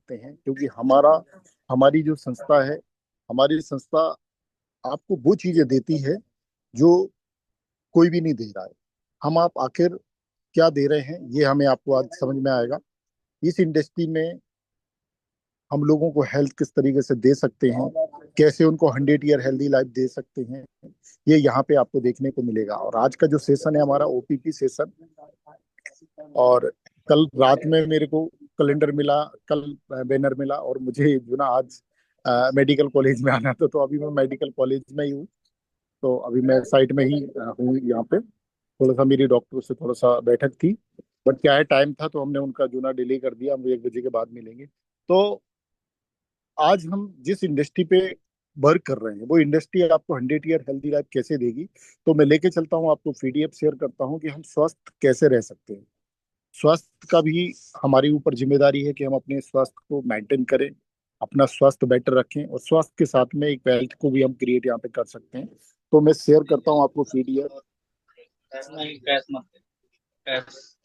सकते हैं, क्योंकि हमारी जो संस्था है, हमारी संस्था आपको वो चीजें देती है जो कोई भी नहीं दे रहा है। हम आप आखिर क्या दे रहे हैं, ये हमें आपको आज समझ में आएगा। इस इंडस्ट्री में हम लोगों को हेल्थ किस तरीके से दे सकते हैं, कैसे उनको 100 ईयर हेल्दी लाइफ दे सकते हैं, ये यहाँ पे आपको देखने को मिलेगा। और आज का जो सेशन है हमारा ओपीपी सेशन, और कल रात में मेरे को कैलेंडर मिला, कल बैनर मिला, और मुझे जो ना आज मेडिकल कॉलेज में आना था, तो अभी मैं मेडिकल कॉलेज में ही हूँ। तो अभी मैं साइट में ही हूँ यहाँ पे। थोड़ा सा मेरी डॉक्टर से थोड़ा सा बैठक थी, बट क्या है, टाइम था तो हमने उनका जो ना डिले कर दिया, हम 1 बजे के बाद मिलेंगे। तो आज हम जिस इंडस्ट्री पे वर्क कर रहे हैं, वो इंडस्ट्री आपको 100 ईयर हेल्दी लाइफ कैसे देगी। तो मैं लेके चलता हूँ आपको, पीडीएफ शेयर करता हूँ कि हम स्वस्थ कैसे रह सकते हैं। स्वास्थ्य का भी हमारे ऊपर जिम्मेदारी है कि हम अपने स्वास्थ्य को मेंटेन करें, अपना स्वास्थ्य बेटर रखें, और स्वास्थ्य के साथ में एक वेल्थ को भी हम क्रिएट यहाँ पे कर सकते हैं। तो मैं शेयर करता हूँ आपको पीडीएफ। नहीं, कैश मत दे, कैश।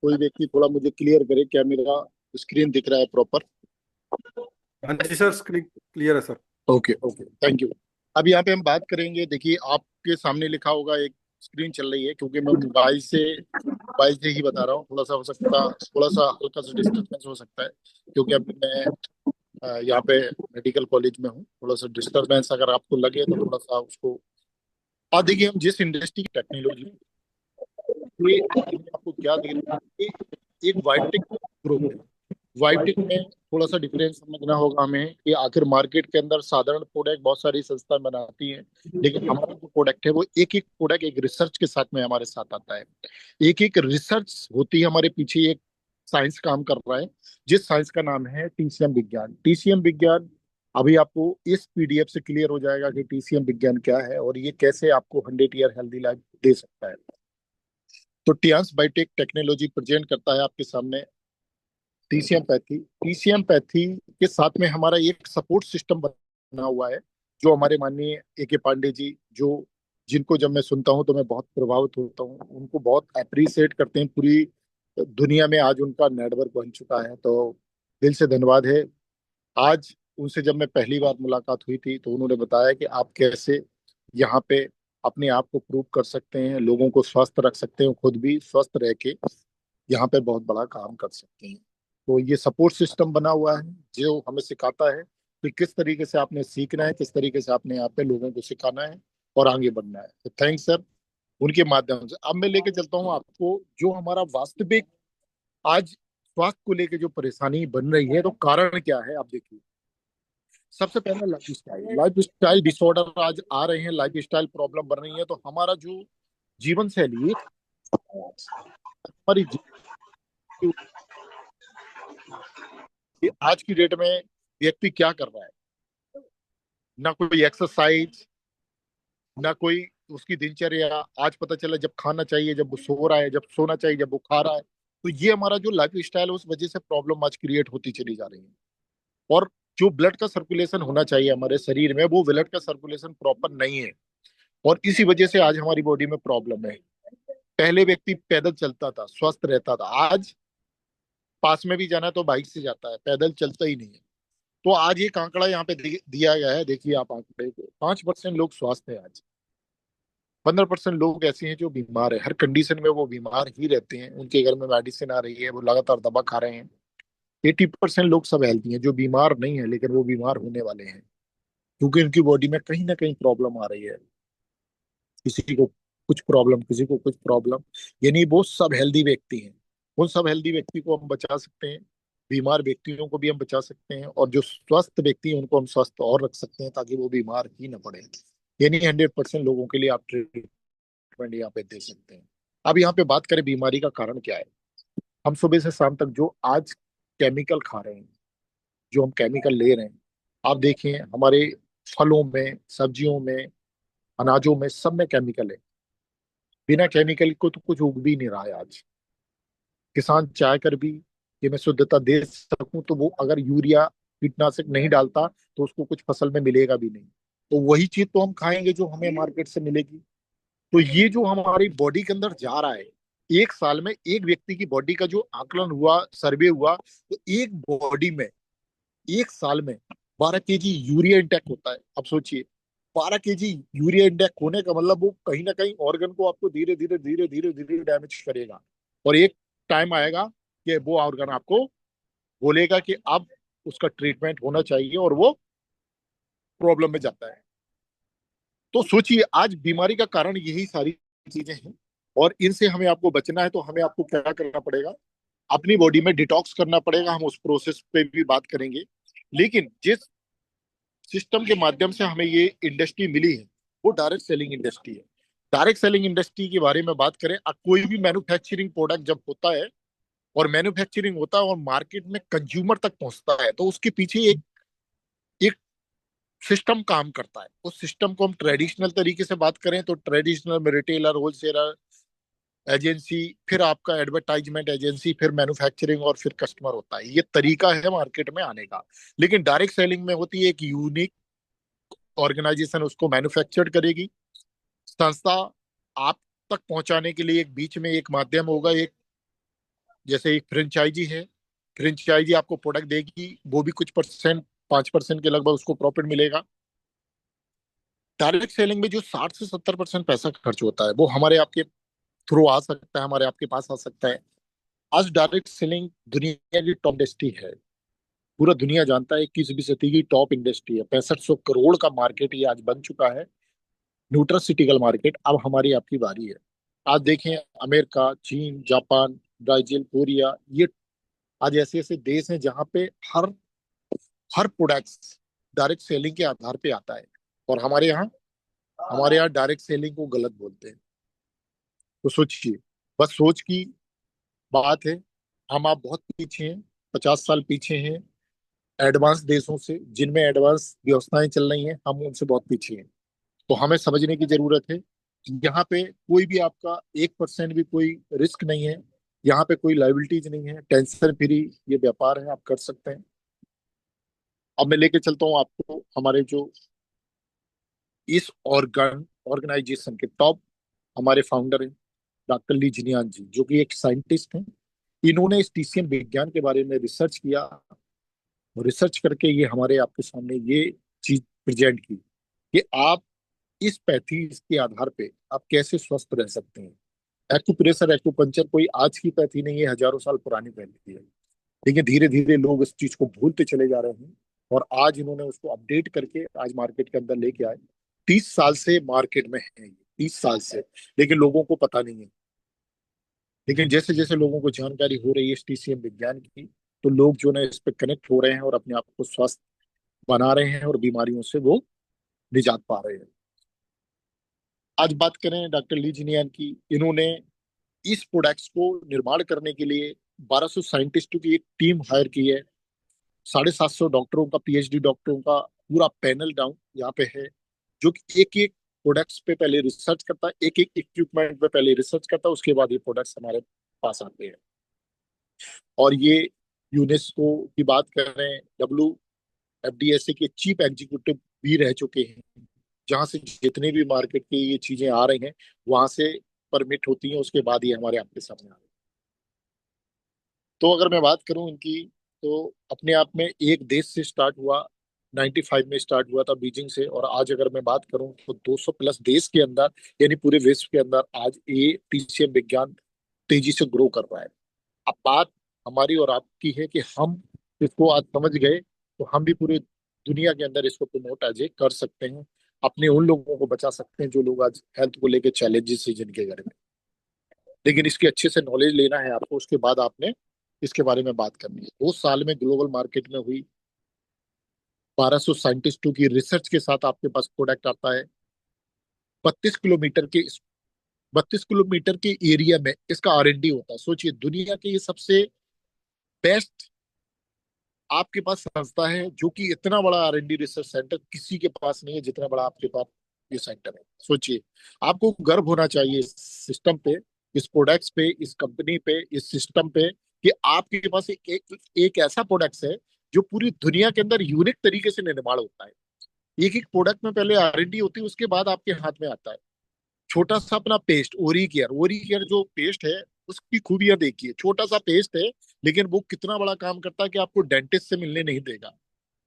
कोई व्यक्ति थोड़ा मुझे क्लियर करे, क्या मेरा स्क्रीन दिख रहा है प्रॉपर? हाँ जी सर, स्क्रीन क्लियर है sir. Okay okay, thank you. अब यहाँ पे हम बात करेंगे, देखिए आपके सामने लिखा होगा, एक स्क्रीन चल रही है, क्योंकि मैं मोबाइल से ही बता रहा हूँ। थोड़ा सा हो सकता, थोड़ा सा हल्का सा डिस्टर्बेंस हो सकता है, क्योंकि अभी मैं यहाँ पे मेडिकल कॉलेज में हूँ। थोड़ा सा डिस्टरबेंस अगर आपको लगे तो थोड़ा सा उसको। और देखिए, हम जिस इंडस्ट्री की टेक्नोलॉजी, ये आपको क्या दे रहा है, एक वाइटेक ग्रुप है। वाइटेक में थोड़ा सा डिफरेंस समझना होगा हमें कि आखिर मार्केट के अंदर साधारण प्रोडक्ट बहुत सारी संस्थाएं बनाती हैं, लेकिन हमारा जो प्रोडक्ट है वो एक एक प्रोडक्ट एक रिसर्च के साथ में हमारे साथ आता है। एक एक रिसर्च होती है हमारे पीछे, एक साइंस काम कर रहा है, जिस साइंस का नाम है टीसीएम विज्ञान। टीसीएम विज्ञान, अभी आपको इस पीडीएफ से क्लियर हो जाएगा कि टीसीएम विज्ञान क्या है और ये कैसे आपको 100 ईयर हेल्दी लाइफ दे सकता है। तो टियांस बायोटेक टेक्नोलॉजी प्रेजेंट करता है आपके सामने टीसीएम पैथी। टीसीएम पैथी के साथ में हमारा एक सपोर्ट सिस्टम बना हुआ है, जो हमारे माननीय ए पांडे जी, जो जिनको जब मैं सुनता हूं तो मैं बहुत प्रभावित होता हूं, उनको बहुत अप्रिसिएट करते हैं, पूरी दुनिया में आज उनका नेटवर्क बन चुका है। तो दिल से धन्यवाद है। आज उनसे जब मैं पहली बार मुलाकात हुई थी, तो उन्होंने बताया कि आप कैसे यहाँ पे अपने आप को प्रूव कर सकते हैं, लोगों को स्वस्थ रख सकते हैं, खुद भी स्वस्थ रह के यहाँ पे बहुत बड़ा काम कर सकते हैं। तो ये सपोर्ट सिस्टम बना हुआ है, जो हमें सिखाता है कि किस तरीके से आपने सीखना है, किस तरीके से आपने यहाँ पे लोगों को सिखाना है और आगे बढ़ना है। तो थैंक्स सर, उनके माध्यम से। अब मैं लेके चलता हूँ आपको, जो हमारा वास्तविक आज स्वास्थ्य को लेके जो परेशानी बन रही है, तो कारण क्या है आप देखिए। सबसे पहला लाइफ स्टाइल डिसऑर्डर आज आ रहे हैं, लाइफ स्टाइल प्रॉब्लम बन रही है। तो हमारा जो जीवन शैली, हमारी आज की डेट में व्यक्ति क्या कर रहा है, ना कोई एक्सरसाइज, ना कोई उसकी दिनचर्या। आज पता चला जब खाना चाहिए जब वो सो रहा है, जब सोना चाहिए जब वो खा रहा है। तो ये हमारा जो लाइफ स्टाइल है, उस वजह से प्रॉब्लम आज क्रिएट होती चली जा रही है। और जो ब्लड का सर्कुलेशन होना चाहिए हमारे शरीर में, वो ब्लड का सर्कुलेशन प्रॉपर नहीं है, और इसी वजह से आज हमारी बॉडी में प्रॉब्लम है। पहले व्यक्ति पैदल चलता था, स्वस्थ रहता था। आज पास में भी जाना है तो बाइक से जाता है, पैदल चलता ही नहीं है। तो आज एक आंकड़ा यहाँ पे दिया गया है, देखिए आप आंकड़े को, 5% लोग स्वस्थ है आज, 15% लोग ऐसे हैं जो बीमार है। हर कंडीशन में वो बीमार ही रहते हैं, उनके घर में मेडिसिन आ रही है, वो लगातार दवा खा रहे हैं। 80% लोग सब हेल्थी हैं, जो बीमार नहीं है, लेकिन वो बीमार होने वाले हैं, क्योंकि उनकी बॉडी में कहीं ना कहीं प्रॉब्लम आ रही है। किसी को कुछ प्रॉब्लम, किसी को कुछ प्रॉब्लम, यानी वो सब हेल्दी व्यक्ति हैं। उन सब हेल्दी व्यक्ति को हम बचा सकते हैं, बीमार व्यक्तियों को भी हम बचा सकते हैं, और जो स्वस्थ व्यक्ति हैं उनको हम स्वस्थ और रख सकते हैं, ताकि वो बीमार ही ना पड़े। यानी 100% लोगों के लिए आप ट्रीटमेंट यहाँ पे दे सकते हैं। अब यहाँ पे बात करें बीमारी का कारण क्या है। हम सुबह से शाम तक जो आज केमिकल खा रहे हैं, जो हम केमिकल ले रहे हैं, आप देखिए हमारे फलों में, सब्जियों में, अनाजों में, सब में केमिकल है। बिना केमिकल को तो कुछ उग भी नहीं रहा है आज। किसान चाह कर भी, कि मैं शुद्धता दे सकूं, तो वो अगर यूरिया कीटनाशक नहीं डालता तो उसको कुछ फसल में मिलेगा भी नहीं। तो वही चीज तो हम खाएंगे जो हमें मार्केट से मिलेगी। तो ये जो हमारी बॉडी के अंदर जा रहा है, एक साल में एक व्यक्ति की बॉडी का जो आकलन हुआ, सर्वे हुआ, तो एक बॉडी में एक साल में 12 केजी यूरिया इंटेक होता है। अब सोचिए, 12 केजी यूरिया इंटेक होने का मतलब वो कहीं ना कहीं ऑर्गन को आपको धीरे धीरे धीरे धीरे धीरे डैमेज करेगा। और एक टाइम आएगा कि वो ऑर्गन आपको बोलेगा कि अब उसका ट्रीटमेंट होना चाहिए, और वो प्रॉब्लम में जाता है। तो सोचिए, आज बीमारी का कारण यही सारी चीजें हैं। और इनसे हमें आपको बचना है, तो हमें आपको क्या करना पड़ेगा, अपनी बॉडी में डिटॉक्स करना पड़ेगा। हम उस प्रोसेस पे भी बात करेंगे। लेकिन जिस सिस्टम के माध्यम से हमें ये इंडस्ट्री मिली है, वो डायरेक्ट सेलिंग इंडस्ट्री है। डायरेक्ट सेलिंग इंडस्ट्री के बारे में बात करें, अब कोई भी मैन्युफैक्चरिंग प्रोडक्ट जब होता है और मैन्युफैक्चरिंग होता है और मार्केट में कंज्यूमर तक पहुंचता है, तो उसके पीछे एक एक सिस्टम काम करता है। उस सिस्टम को हम ट्रेडिशनल तरीके से बात करें तो ट्रेडिशनल में रिटेलर, होलसेलर, एजेंसी, फिर आपका एडवर्टाइजमेंट एजेंसी, फिर मैन्युफैक्चरिंग, और फिर कस्टमर होता है। ये तरीका है मार्केट में आने का। लेकिन डायरेक्ट सेलिंग में होती है एक यूनिक ऑर्गेनाइजेशन उसको मैन्युफैक्चर करेगी। संस्था आप तक पहुंचाने के लिए एक बीच में एक माध्यम होगा। एक जैसे एक फ्रेंचाइजी है, फ्रेंचाइजी आपको प्रोडक्ट देगी, वो भी कुछ परसेंट, 5% के लगभग उसको प्रॉफिट मिलेगा। डायरेक्ट सेलिंग में जो 60 से 70% पैसा खर्च होता है, वो हमारे आपके थ्रू आ सकता है, हमारे आपके पास आ सकता है। आज डायरेक्ट सेलिंग दुनिया की टॉप इंडस्ट्री है। पूरा दुनिया जानता है 21वीं सदी की टॉप इंडस्ट्री है। 6500 करोड़ का मार्केट ये आज बन चुका है, न्यूट्रासिटिकल मार्केट। अब हमारी आपकी बारी है। आज देखें, अमेरिका, चीन, जापान, ब्राजील, कोरिया, ये आज ऐसे ऐसे देश हैं जहां पे हर हर प्रोडक्ट्स डायरेक्ट सेलिंग के आधार पे आता है। और हमारे यहाँ डायरेक्ट सेलिंग को गलत बोलते हैं। तो सोचिए, बस सोच की बात है। हम आप बहुत पीछे हैं, 50 साल पीछे हैं एडवांस देशों से, जिनमें एडवांस व्यवस्थाएं चल रही हैं, हम उनसे बहुत पीछे हैं। तो हमें समझने की जरूरत है कि यहाँ पे कोई भी आपका 1% भी कोई रिस्क नहीं है। यहाँ पे कोई लाइबिलिटीज नहीं है, टेंशन फ्री ये व्यापार है, आप कर सकते हैं। अब मैं लेके चलता हूँ आपको हमारे जो इस ऑर्गेनाइजेशन के टॉप हमारे फाउंडर हैं, डॉक्टर ली जिनियान जी, जो कि एक साइंटिस्ट हैं। इन्होंने इस टीसीएम विज्ञान के बारे में रिसर्च किया, और रिसर्च करके ये हमारे आपके सामने ये चीज प्रेजेंट की कि आप इस पैथी के आधार पे आप कैसे स्वस्थ रह सकते हैं। एक्यूप्रेशर, एक्यूपंचर कोई आज की पैथी नहीं है, हजारों साल पुरानी पैथी है। लेकिन धीरे धीरे लोग इस चीज को भूलते चले जा रहे हैं, और आज इन्होंने उसको अपडेट करके आज मार्केट के अंदर लेके आए। 30 साल से मार्केट में है ये, 30 साल से, लेकिन लोगों को पता नहीं है। लेकिन जैसे जैसे लोगों को जानकारी हो रही है इस टीसीएम विज्ञान की, तो लोग जो है इस पे कनेक्ट हो रहे हैं और अपने आप को स्वस्थ बना रहे हैं, और बीमारियों से वो निजात पा रहे हैं। आज बात करें डॉक्टर ली जिनियान की, इन्होंने इस प्रोडक्ट्स को निर्माण करने के लिए 1200 साइंटिस्टों की एक टीम हायर की है। 750 डॉक्टरों का, पीएचडी डॉक्टरों का पूरा पैनल डाउन यहाँ पे है, जो कि एक एक प्रोडक्ट्स पे पहले रिसर्च करता है, एक एक इक्विपमेंट पे पहले रिसर्च करता है, उसके बाद ये प्रोडक्ट्स हमारे पास आते हैं। और ये यूनेस्को की बात करें, WFDSA के चीफ एग्जीक्यूटिव भी रह चुके हैं। जहां से जितने भी मार्केट की ये चीजें आ रही हैं, वहां से परमिट होती हैं, उसके बाद ये हमारे आपके सामने आ रही हैं। तो अगर मैं बात करूं इनकी, तो अपने आप में एक देश से स्टार्ट हुआ, 95 में स्टार्ट हुआ था बीजिंग से, और आज अगर मैं बात करूं तो 200 प्लस देश के अंदर, यानी पूरे विश्व के अंदर आज ये टीसीएम विज्ञान तेजी से ग्रो कर रहा है। अब बात हमारी और आपकी है कि हम इसको आज समझ गए, तो हम भी पूरी दुनिया के अंदर इसको प्रमोट आज ये कर सकते हैं, अपने उन लोगों को बचा सकते हैं जो लोग आज हेल्थ को लेके चैलेंजेस है जिनके घर में। लेकिन इसकी अच्छे से नॉलेज लेना है आपको, उसके बाद आपने इसके बारे में बात करनी है। 2 साल में ग्लोबल मार्केट में हुई 1200 साइंटिस्टों की रिसर्च के साथ आपके पास प्रोडक्ट आता है। 32 किलोमीटर के 32 किलोमीटर के एरिया में इसका R&D होता है। सोचिए, दुनिया के ये सबसे बेस्ट आपके पास संस्था है, जो कि इतना बड़ा R&D रिसर्च सेंटर किसी के पास नहीं है जितना बड़ा आपके पास ये सेंटर है। सोचिए, आपको गर्व होना चाहिए इस सिस्टम पे, इस प्रोडक्ट्स पे, इस कंपनी पे, इस सिस्टम पे, कि आपके पास एक ऐसा प्रोडक्ट है जो पूरी दुनिया के अंदर यूनिक तरीके से निर्माण होता है। एक एक प्रोडक्ट में पहले R&D होती है, उसके बाद आपके हाथ में आता है। छोटा सा अपना पेस्ट ओरी केयर जो पेस्ट है, उसकी खूबियां देखिए। छोटा सा पेस्ट है, लेकिन वो कितना बड़ा काम करता है कि आपको डेंटिस्ट से मिलने नहीं देगा।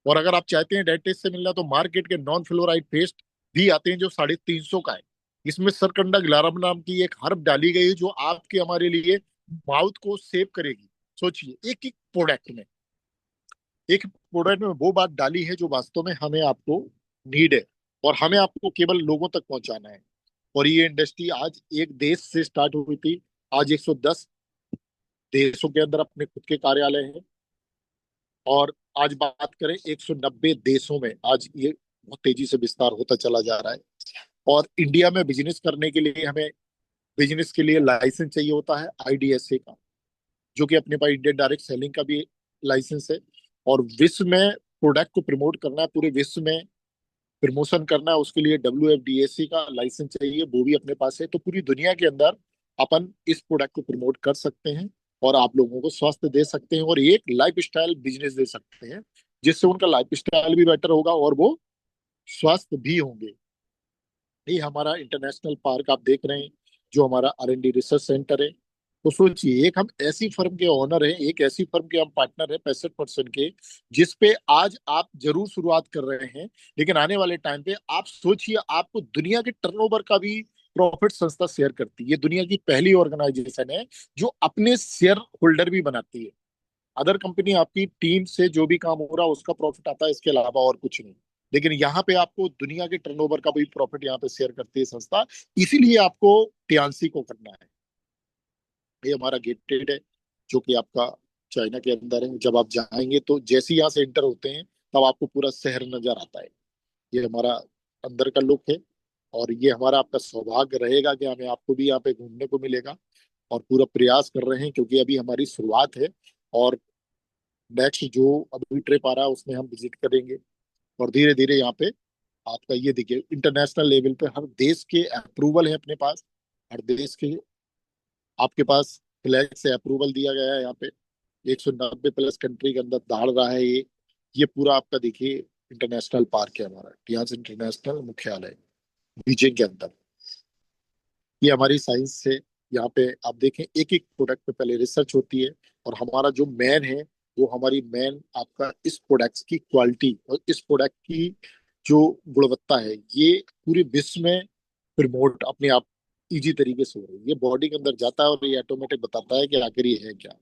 और अगर आप चाहते हैं डेंटिस्ट से मिलना, तो मार्केट के नॉन फ्लोराइड पेस्ट भी आते हैं जो 350 का है। इसमें सरकंडा ग्लारम नाम की एक हर्ब डाली गई है जो आपके हमारे लिए माउथ को सेव करेगी। सोचिए, एक प्रोडक्ट में वो बात डाली है जो वास्तव में हमें आपको नीड है, और हमें आपको केवल लोगों तक पहुंचाना है। और ये इंडस्ट्री आज एक देश से स्टार्ट हुई थी, आज 110 देशों के अंदर अपने खुद के कार्यालय हैं। और आज बात करें 190 देशों में, आज ये बहुत तेजी से विस्तार होता चला जा रहा है। और इंडिया में बिजनेस करने के लिए हमें बिजनेस के लिए लाइसेंस चाहिए होता है IDSA का, जो कि अपने पास इंडियन डायरेक्ट सेलिंग का भी लाइसेंस है। और विश्व में प्रोडक्ट को प्रमोट करना है, पूरे विश्व में प्रमोशन करना है, उसके लिए WFDAC का लाइसेंस चाहिए, वो भी अपने पास है। तो पूरी दुनिया के अंदर अपन इस प्रोडक्ट को प्रमोट कर सकते हैं, और आप लोगों को स्वास्थ्य दे सकते हैं, और एक लाइफ स्टाइल बिजनेस दे सकते हैं, जिससे उनका लाइफ स्टाइल भी बेटर होगा और वो स्वस्थ भी होंगे। ये हमारा इंटरनेशनल पार्क आप देख रहे हैं, जो हमारा R&D रिसर्च सेंटर है। तो सोचिए, एक हम ऐसी फर्म के ओनर हैं, एक ऐसी फर्म के हम पार्टनर हैं 65% के, जिसपे आज आप जरूर शुरुआत कर रहे हैं, लेकिन आने वाले टाइम पे आप सोचिए, आपको दुनिया के टर्नओवर का भी प्रॉफिट संस्था शेयर करती है। ये दुनिया की पहली ऑर्गेनाइजेशन है जो अपने शेयर होल्डर भी बनाती है। अदर कंपनी आपकी टीम से जो भी काम हो रहा है उसका प्रॉफिट आता है, इसके अलावा और कुछ नहीं। लेकिन यहाँ पे आपको दुनिया के टर्नओवर का भी प्रॉफिट यहाँ पे शेयर करती है संस्था। इसीलिए आपको टियान्सी को करना है। ये हमारा गेटेड है, जो कि आपका चाइना के अंदर है। जब आप जाएंगे तो जैसे ही यहाँ से एंटर होते हैं, तब आपको पूरा शहर नजर आता है। ये हमारा अंदर का लुक है। और ये हमारा आपका सौभाग्य रहेगा कि हमें आपको भी यहाँ पे घूमने को मिलेगा। और पूरा प्रयास कर रहे हैं, क्योंकि अभी हमारी शुरुआत है। और नेक्स्ट जो अभी ट्रिप आ रहा है उसमें हम विजिट करेंगे। और धीरे धीरे यहाँ पे आपका ये देखिए, इंटरनेशनल लेवल पे हर देश के अप्रूवल है अपने पास। हर देश के आपके पास फ्लैग से अप्रूवल दिया गया है यहाँ पे। 190 प्लस कंट्री के अंदर दौड़ रहा है ये पूरा आपका देखिए इंटरनेशनल पार्क है हमारा, टियान्स इंटरनेशनल मुख्यालय बीजिंग के अंदर। ये हमारी साइंस से यहाँ पे आप देखें, एक एक प्रोडक्ट पे पहले रिसर्च होती है। और हमारा जो मैन है, वो हमारी मैन आपका इस प्रोडक्ट्स की क्वालिटी और इस प्रोडक्ट की जो गुणवत्ता है, ये पूरे विश्व में प्रमोट अपने आप इजी तरीके से हो रही है। ये बॉडी के अंदर जाता है और ये ऑटोमेटिक बताता है कि आखिर ये है क्या।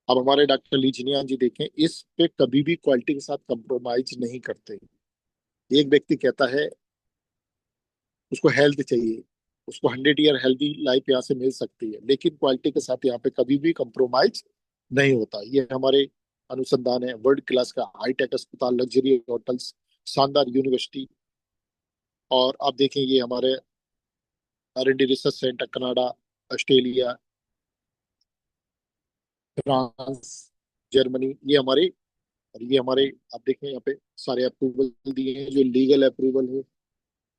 अब हमारे डॉक्टर ली चिनियान जी देखें, इस पे कभी भी क्वालिटी के साथ कंप्रोमाइज नहीं करते। एक व्यक्ति कहता है उसको हेल्थ चाहिए, उसको 100 ईयर हेल्दी लाइफ यहाँ से मिल सकती है, लेकिन क्वालिटी के साथ यहाँ पे कभी भी कंप्रोमाइज नहीं होता। ये हमारे अनुसंधान है, वर्ल्ड क्लास का हाईटेक अस्पताल, लग्जरी होटल्स, शानदार यूनिवर्सिटी। और आप देखें, ये हमारे R&D research centre Canada, Australia, France, Germany, ये हमारे आप देखें यहाँ पे सारे अप्रूवल दिए हैं जो लीगल अप्रूवल है।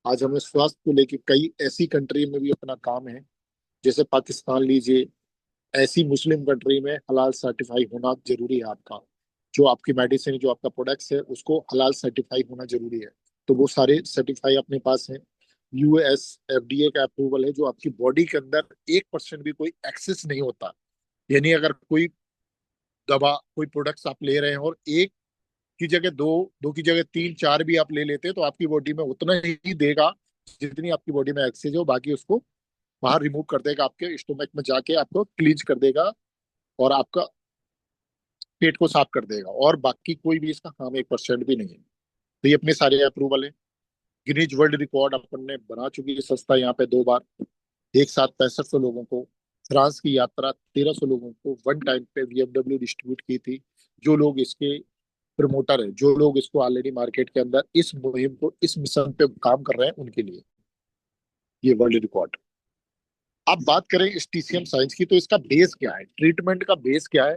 आज हमें स्वास्थ्य को लेके कई ऐसी कंट्री में भी अपना काम है, जैसे पाकिस्तान लीजिए। ऐसी मुस्लिम कंट्री में हलाल सर्टिफाई होना जरूरी है आपका। जो आपकी मेडिसिन, जो आपका प्रोडक्ट्स है, उसको हलाल सर्टिफाई होना जरूरी है। तो वो सारे सर्टिफाई अपने पास है। US FDA का अप्रूवल है, जो आपकी बॉडी के अंदर 1% भी कोई एक्सेस नहीं होता। यानी अगर कोई दवा, कोई प्रोडक्ट्स आप ले रहे हैं और एक की जगह दो, दो की जगह तीन, चार भी आप ले लेते हैं, तो आपकी बॉडी में उतना ही देगा जितनी आपकी बॉडी में एक्सेस हो। बाकी उसको बाहर रिमूव कर देगा, आपके स्टोमक में जाके आपको क्लींज कर देगा, और आपका पेट को साफ कर देगा। और बाकी कोई भी इसका हार्म 1% भी नहीं है। तो ये अपने सारे अप्रूवल है। गिनीज वर्ल्ड रिकॉर्ड अपन ने बना चुकी है संस्था यहाँ पे 2 बार। एक साथ 6500 लोगों को फ्रांस की यात्रा, 1300 लोगों को वन टाइम पे BMW डिस्ट्रीब्यूट की थी। जो लोग इसके प्रमोटर है, जो लोग इसको ऑलरेडी मार्केट के अंदर इस मुहिम को, इस मिशन पे काम कर रहे हैं, उनके लिए ये वर्ल्ड रिकॉर्ड। अब बात करें इस TCM साइंस की, तो इसका बेस क्या है, ट्रीटमेंट का बेस क्या है।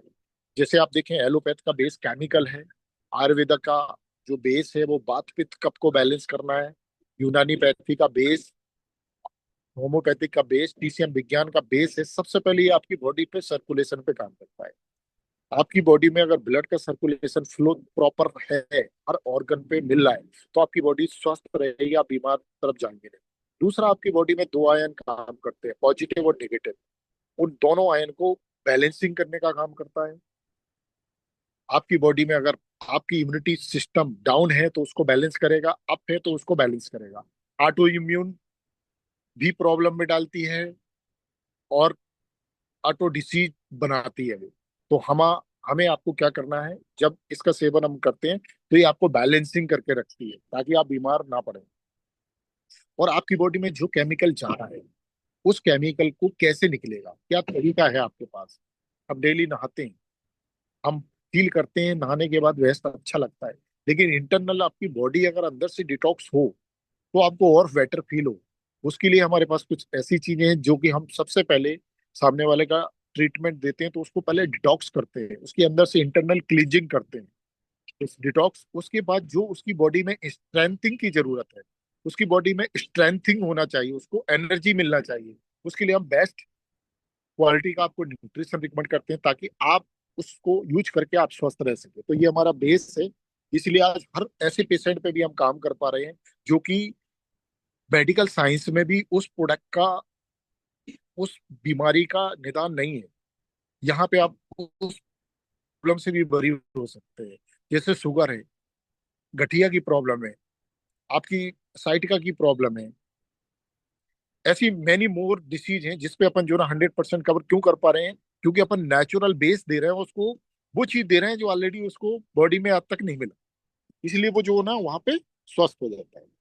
जैसे आप देखें, एलोपैथ का बेस केमिकल है। आयुर्वेदा का जो बेस है वो बात पित्त कफ को बैलेंस करना है। यूनानी पैथी का बेस, होम्योपैथिक का बेस, TCM विज्ञान का बेस है। सबसे पहले ये आपकी बॉडी पे सर्कुलेशन पे काम करता है। आपकी बॉडी में अगर ब्लड का सर्कुलेशन फ्लो प्रॉपर है, हर ऑर्गन पे मिल रहा है, तो आपकी बॉडी स्वस्थ रहेगी, आप बीमार तरफ जाएंगे नहीं। दूसरा, आपकी बॉडी में दो आयन काम करते हैं, पॉजिटिव और नेगेटिव। उन दोनों आयन को बैलेंसिंग करने का काम करता है। आपकी बॉडी में अगर आपकी इम्यूनिटी सिस्टम डाउन है तो उसको बैलेंस करेगा, अप है तो उसको बैलेंस करेगा। ऑटो इम्यून भी प्रॉब्लम में डालती है और ऑटो डिसीज बनाती है वो। तो हमें आपको क्या करना है, जब इसका सेवन हम करते हैं तो ये आपको बैलेंसिंग करके रखती है ताकि आप बीमार ना पड़े। और आपकी बॉडी में जो केमिकल जा रहा है, उस केमिकल को कैसे निकलेगा, क्या तरीका है आपके पास। हम डेली नहाते हैं, हम फील करते हैं नहाने के बाद वैसा अच्छा लगता है, लेकिन इंटरनल आपकी बॉडी अगर अंदर से डिटॉक्स हो तो आपको और बेटर फील हो। उसके लिए हमारे पास कुछ ऐसी चीजें हैं जो कि हम सबसे पहले सामने वाले का ट्रीटमेंट देते हैं तो उसको पहले डिटॉक्स करते हैं, उसके अंदर से इंटरनल क्लींजिंग करते हैं। इस डिटॉक्स उसके बाद जो उसकी बॉडी में स्ट्रेंथिंग की जरूरत है, उसकी बॉडी में स्ट्रेंथिंग होना चाहिए, उसको एनर्जी मिलना चाहिए। उसके लिए हम बेस्ट क्वालिटी का आपको न्यूट्रिशन रिकमेंड करते हैं ताकि आप उसको यूज करके आप स्वस्थ रह सके। तो ये हमारा बेस है। इसलिए आज हर ऐसे पेशेंट पे भी हम काम कर पा रहे हैं जो कि मेडिकल साइंस में भी उस प्रोडक्ट का, उस बीमारी का निदान नहीं है। यहाँ पे आप उस प्रॉब्लम से भी बरी हो सकते हैं, जैसे शुगर है, गठिया की प्रॉब्लम है, आपकी साइटिका की प्रॉब्लम है। ऐसी मैनी मोर डिसीज हैं जिसपे अपन जो ना 100% कवर क्यों कर पा रहे हैं, क्योंकि अपन नेचुरल बेस दे रहे हैं उसको, वो चीज दे रहे हैं जो ऑलरेडी उसको बॉडी में आज तक नहीं मिला। इसलिए वो जो ना वहां पे स्वस्थ हो जाता है।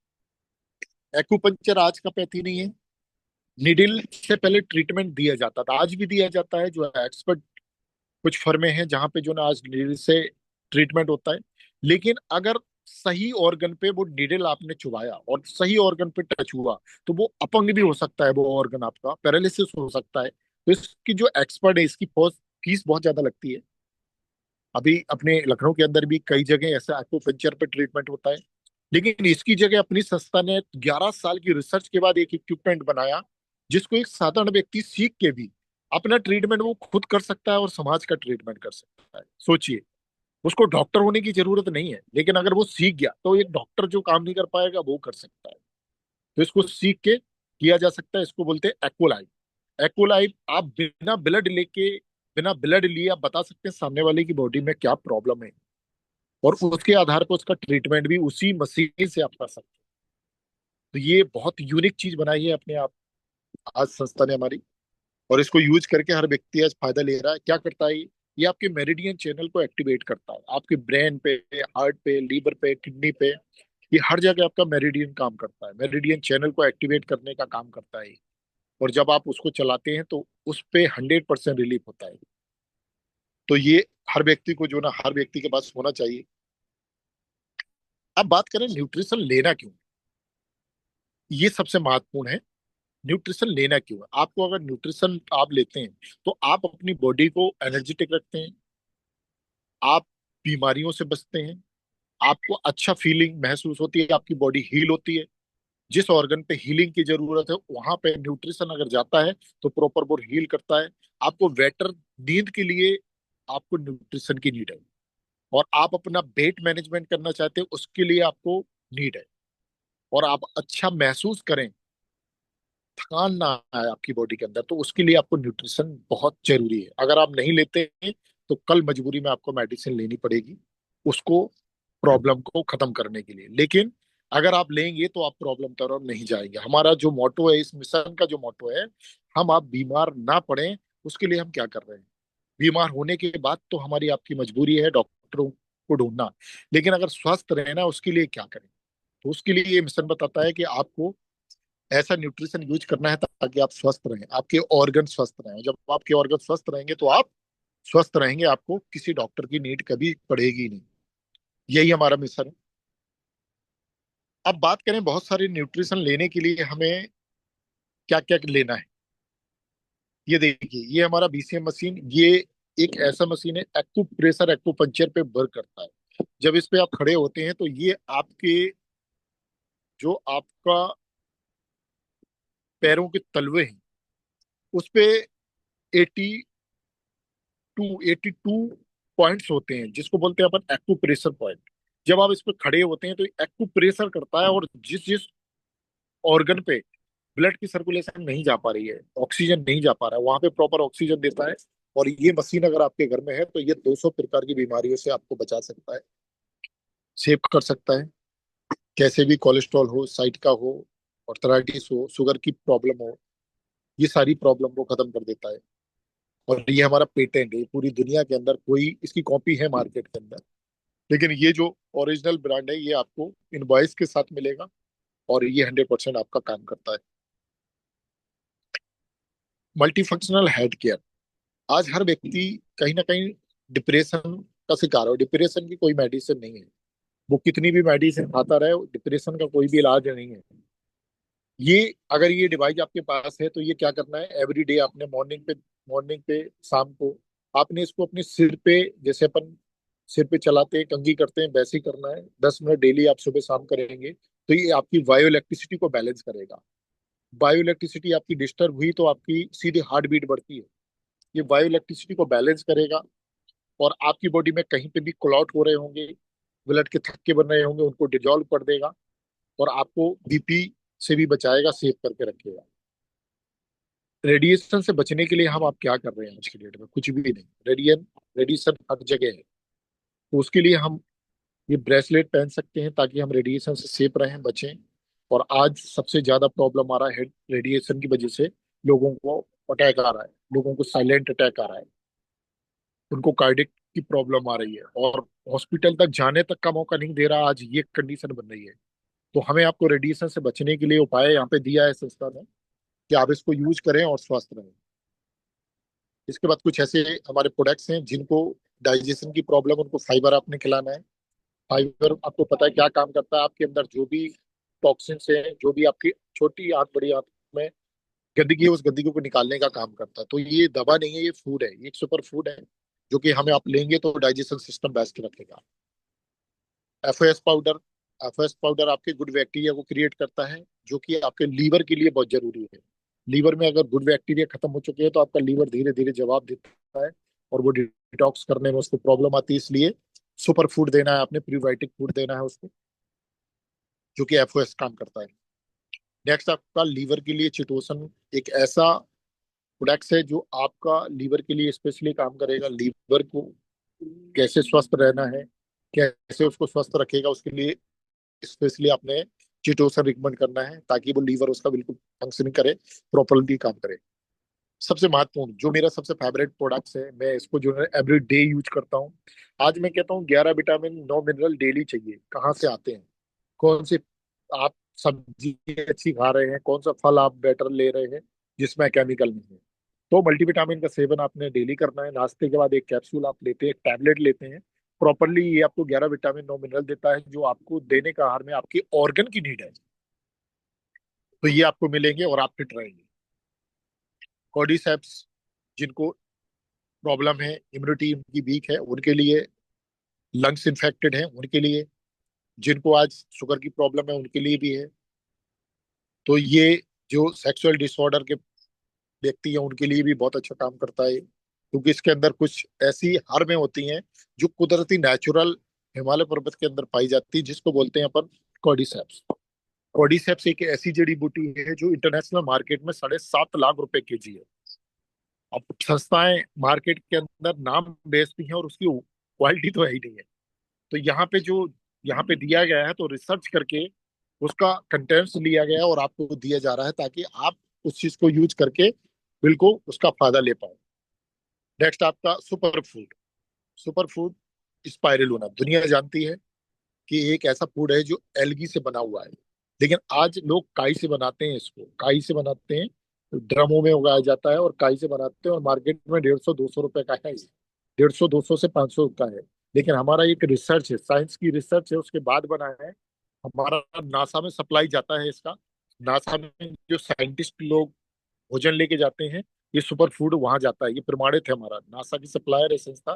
एक्यूपंक्चर आज का पैथी नहीं है। निडिल से पहले ट्रीटमेंट दिया जाता था, आज भी दिया जाता है। जो एक्सपर्ट कुछ फर्में हैं जहां पे जो ना आज नीडल से ट्रीटमेंट होता है। लेकिन अगर सही ऑर्गन पे वो नीडल आपने चुभाया और सही ऑर्गन पे टच हुआ तो वो अपंग भी हो सकता है, वो ऑर्गन आपका पैरालिसिस हो सकता है। तो इसकी जो एक्सपर्ट है, इसकी फीस बहुत ज्यादा लगती है। अभी अपने लखनऊ के अंदर भी कई जगह ऐसा एक्यूपंक्चर पे ट्रीटमेंट होता है। लेकिन इसकी जगह अपनी संस्था ने 11 साल की रिसर्च के बाद एक इक्विपमेंट बनाया जिसको एक साधारण व्यक्ति सीख के भी अपना ट्रीटमेंट वो खुद कर सकता है और समाज का ट्रीटमेंट कर सकता है। सोचिए, उसको डॉक्टर होने की जरूरत नहीं है, लेकिन अगर वो सीख गया तो एक डॉक्टर जो काम नहीं कर पाएगा वो कर सकता है। तो इसको सीख के किया जा सकता है। इसको बोलते हैं एक्वलाइफ। एक्वलाइफ आप बिना ब्लड लिए आप बता सकते हैं सामने वाले की बॉडी में क्या प्रॉब्लम है, और उसके आधार पर उसका ट्रीटमेंट भी उसी मशीन से आप कर सकते हैं। तो ये बहुत यूनिक चीज बनाई है अपने आप आज संस्था ने हमारी, और इसको यूज करके हर व्यक्ति आज फायदा ले रहा है। क्या करता है ये आपके मेरिडियन चैनल को एक्टिवेट करता है, आपके ब्रेन पे, हार्ट पे, लीवर पे, किडनी पे, ये हर जगह आपका मेरिडियन काम करता है। मेरिडियन चैनल को एक्टिवेट करने का काम करता है। और जब आप उसको चलाते हैं तो उस पे 100% रिलीफ होता है। तो ये हर व्यक्ति को जो ना हर व्यक्ति के पास होना चाहिए। अब बात करें न्यूट्रिशन लेना क्यों, ये सबसे महत्वपूर्ण है। न्यूट्रिशन लेना क्यों है, आपको अगर न्यूट्रिशन आप लेते हैं तो आप अपनी बॉडी को एनर्जेटिक रखते हैं, आप बीमारियों से बचते हैं, आपको अच्छा फीलिंग महसूस होती है, आपकी बॉडी हील होती है। जिस ऑर्गन पे हीलिंग की जरूरत है वहां पे न्यूट्रिशन अगर जाता है तो प्रॉपर वो हील करता है। आपको बेटर नींद के लिए आपको न्यूट्रिशन की नीड है, और आप अपना वेट मैनेजमेंट करना चाहते हैं उसके लिए आपको नीड है, और आप अच्छा महसूस करें, थकान ना आए आपकी बॉडी के अंदर, तो उसके लिए आपको न्यूट्रिशन बहुत जरूरी है। अगर आप नहीं लेते हैं तो कल मजबूरी में आपको मेडिसिन लेनी पड़ेगी उसको, प्रॉब्लम को खत्म करने के लिए। लेकिन अगर आप लेंगे तो आप प्रॉब्लम तरफ नहीं जाएंगे। हमारा जो मोटो है, इस मिशन का जो मोटो है, हम आप बीमार ना पड़े, उसके लिए हम क्या कर रहे हैं। बीमार होने के बाद तो हमारी आपकी मजबूरी है डॉक्टरों को ढूंढना, लेकिन अगर स्वस्थ रहना उसके लिए क्या करें। तो उसके लिए ये मिशन बताता है कि आपको ऐसा न्यूट्रिशन यूज करना है ताकि आप स्वस्थ रहें, आपके ऑर्गन स्वस्थ रहें। जब आपके ऑर्गन स्वस्थ रहेंगे तो आप स्वस्थ रहेंगे, आपको किसी डॉक्टर की नीड कभी पड़ेगी नहीं। यही हमारा मिशन है। अब बात करें बहुत सारे न्यूट्रिशन लेने के लिए हमें क्या क्या लेना है। ये देखिए, ये हमारा बीसीएम मशीन, ये एक ऐसा मशीन है, एक्ू प्रेशर एक्यूपंक्चर पे वर्क करता है। जब इस पे आप खड़े होते हैं तो ये आपके जो आपका पैरों के तलवे हैं उस पे 82 82 पॉइंट्स होते हैं जिसको बोलते हैं अपन एक्यूप्रेशर पॉइंट। जब आप इस पे खड़े होते हैं तो एक्यूप्रेशर करता है, और जिस जिस ऑर्गन पे ब्लड की सर्कुलेशन नहीं जा पा रही है, ऑक्सीजन नहीं जा पा रहा है, वहां पे प्रॉपर ऑक्सीजन देता है। और ये मशीन अगर आपके घर में है तो ये 200 प्रकार की बीमारियों से आपको बचा सकता है, सेव कर सकता है। कैसे भी कोलेस्ट्रॉल हो, साइट का हो, ऑर्थराइटिस हो, शुगर की प्रॉब्लम हो, ये सारी प्रॉब्लम को खत्म कर देता है। और ये हमारा पेटेंट है, पूरी दुनिया के अंदर कोई इसकी कॉपी है मार्केट के अंदर, लेकिन ये जो ओरिजिनल ब्रांड है ये आपको इनवॉइस के साथ मिलेगा, और ये 100% आपका काम करता है। Multifunctional health care. आज हर व्यक्ति कहीं ना कहीं डिप्रेशन का शिकार हो। डिप्रेशन की कोई मेडिसिन नहीं है, वो कितनी भी मेडिसिन खाता रहे, डिप्रेशन का कोई भी इलाज नहीं है। ये अगर ये डिवाइस आपके पास है तो ये क्या करना है, एवरी डे आपने मॉर्निंग पे शाम को आपने इसको अपने सिर पे, जैसे अपन सिर पे चलाते हैं, कंघी करते हैं, वैसे ही करना है। 10 मिनट डेली आप सुबह शाम करेंगे तो ये आपकी बायो इलेक्ट्रिसिटी को बैलेंस करेगा। बायो इलेक्ट्रिसिटी आपकी डिस्टर्ब हुई तो आपकी सीधी हार्ट बीट बढ़ती है। ये बायो इलेक्ट्रिसिटी को बैलेंस करेगा, और आपकी बॉडी में कहीं पे भी क्लॉट हो रहे होंगे, ब्लड के थक्के बन रहे होंगे, उनको डिजोल्व कर देगा, और आपको बीपी से भी बचाएगा, सेव करके रखेगा। रेडिएशन से बचने के लिए हम आप क्या कर रहे हैं आज की डेट में? कुछ भी नहीं। रेडिएशन हर जगह है, तो उसके लिए हम ये ब्रेसलेट पहन सकते हैं ताकि हम रेडिएशन से सेफ रहें, बचें। और आज सबसे ज्यादा प्रॉब्लम आ रहा है रेडिएशन की वजह से, लोगों को अटैक आ रहा है, लोगों को साइलेंट अटैक आ रहा है, उनको कार्डिक की प्रॉब्लम आ रही है, और हॉस्पिटल तक जाने तक का मौका नहीं दे रहा। आज ये कंडीशन बन रही है। तो हमें आपको रेडिएशन से बचने के लिए उपाय यहाँ पे दिया है संस्था ने, कि आप इसको यूज करें और स्वस्थ रहें। इसके बाद कुछ ऐसे हमारे प्रोडक्ट्स हैं जिनको डाइजेशन की प्रॉब्लम, उनको फाइबर आपने खिलाना है। फाइबर आपको पता है क्या काम करता है? आपके अंदर जो भी टॉक्सिन्स है, जो भी आपकी छोटी आंत बड़ी आंत में गंदगी है, उस गंदगी को निकालने का काम करता है। तो ये दवा नहीं है, ये फूड है, ये एक सुपर फूड है, जो कि हमें आप लेंगे तो डाइजेशन सिस्टम बेस्ट रखेगा। FOS powder. एफओएस पाउडर आपके गुड बैक्टीरिया को क्रिएट करता है, जो कि आपके लीवर के लिए बहुत जरूरी है। लीवर में अगर गुड बैक्टीरिया खत्म हो चुके हैं तो आपका लीवर धीरे धीरे जवाब देता है, और वो डिटॉक्स करने में उसको प्रॉब्लम आती है। इसलिए सुपर फूड देना है आपने, प्रीबायोटिक फूड देना है उसको, जो कि एफओएस काम करता है। नेक्स्ट आपका लीवर के लिए चिटोसन, एक ऐसा प्रोडक्ट है जो आपका लीवर के लिए स्पेशली काम करेगा। लीवर को कैसे स्वस्थ रहना है, कैसे उसको स्वस्थ रखेगा, उसके लिए स्पेशली आपने चिटोसन रिकमेंड करना है, ताकि वो लीवर उसका बिल्कुल फंक्शनिंग करे, प्रॉपरली काम करे। सबसे महत्वपूर्ण जो मेरा सबसे फेवरेट प्रोडक्ट्स है, मैं इसको जो है एवरी डे यूज करता हूँ। आज मैं कहता हूँ 11 विटामिन 9 मिनरल डेली चाहिए। कहाँ से आते हैं? कौन से आप सब्जी अच्छी खा रहे हैं, कौन सा फल आप बेटर ले रहे हैं जिसमें केमिकल नहीं है? तो मल्टीविटामिन का सेवन आपने डेली करना है। नाश्ते के बाद एक कैप्सूल आप लेते हैं, एक टैबलेट लेते हैं प्रॉपरली, ये आपको 11 विटामिन 9 मिनरल देता है, जो आपको देने का आहार में आपके ऑर्गन की नीड है। तो ये आपको मिलेंगे और आप फिट रहेंगे। कॉर्डिसेप्स, जिनको प्रॉब्लम है, इम्यूनिटी उनकी वीक है उनके लिए, लंग्स इन्फेक्टेड हैं उनके लिए, जिनको आज शुगर की प्रॉब्लम है उनके लिए भी है। तो ये जो सेक्सुअल डिसऑर्डर के व्यक्ति हैं उनके लिए भी बहुत अच्छा काम करता है, क्योंकि इसके अंदर कुछ ऐसी हार्में होती हैं जो कुदरती नेचुरल हिमालय पर्वत के अंदर पाई जाती है, जिसको बोलते हैं अपन कॉर्डिसेप्स। कॉर्डिसेप्स एक ऐसी जड़ी बूटी है जो इंटरनेशनल मार्केट में 7.5 लाख रुपए केजी है। अब संस्थाएं मार्केट के अंदर नाम बेचती हैं और उसकी क्वालिटी तो है ही नहीं है। तो यहाँ पे दिया गया है तो रिसर्च करके उसका कंटेंट्स लिया गया है और आपको दिया जा रहा है, ताकि आप उस चीज को यूज करके बिल्कुल उसका फायदा ले पाओ। नेक्स्ट आपका super food. Super food spirulina, दुनिया जानती है कि एक ऐसा फूड है जो एल्गी से बना हुआ है, लेकिन आज लोग काई से बनाते हैं, इसको काई से बनाते हैं, ड्रमों में उगाया जाता है और काई से बनाते हैं, और मार्केट में 150-200 रुपए का है। 150-200 से 500 का है। लेकिन हमारा एक रिसर्च है, साइंस की रिसर्च है, उसके बाद बना है। हमारा नासा में सप्लाई जाता है इसका। नासा में जो साइंटिस्ट लोग भोजन लेके जाते हैं, ये सुपर फूड वहां जाता है। ये प्रमाणित है, हमारा नासा की सप्लायर है संस्था।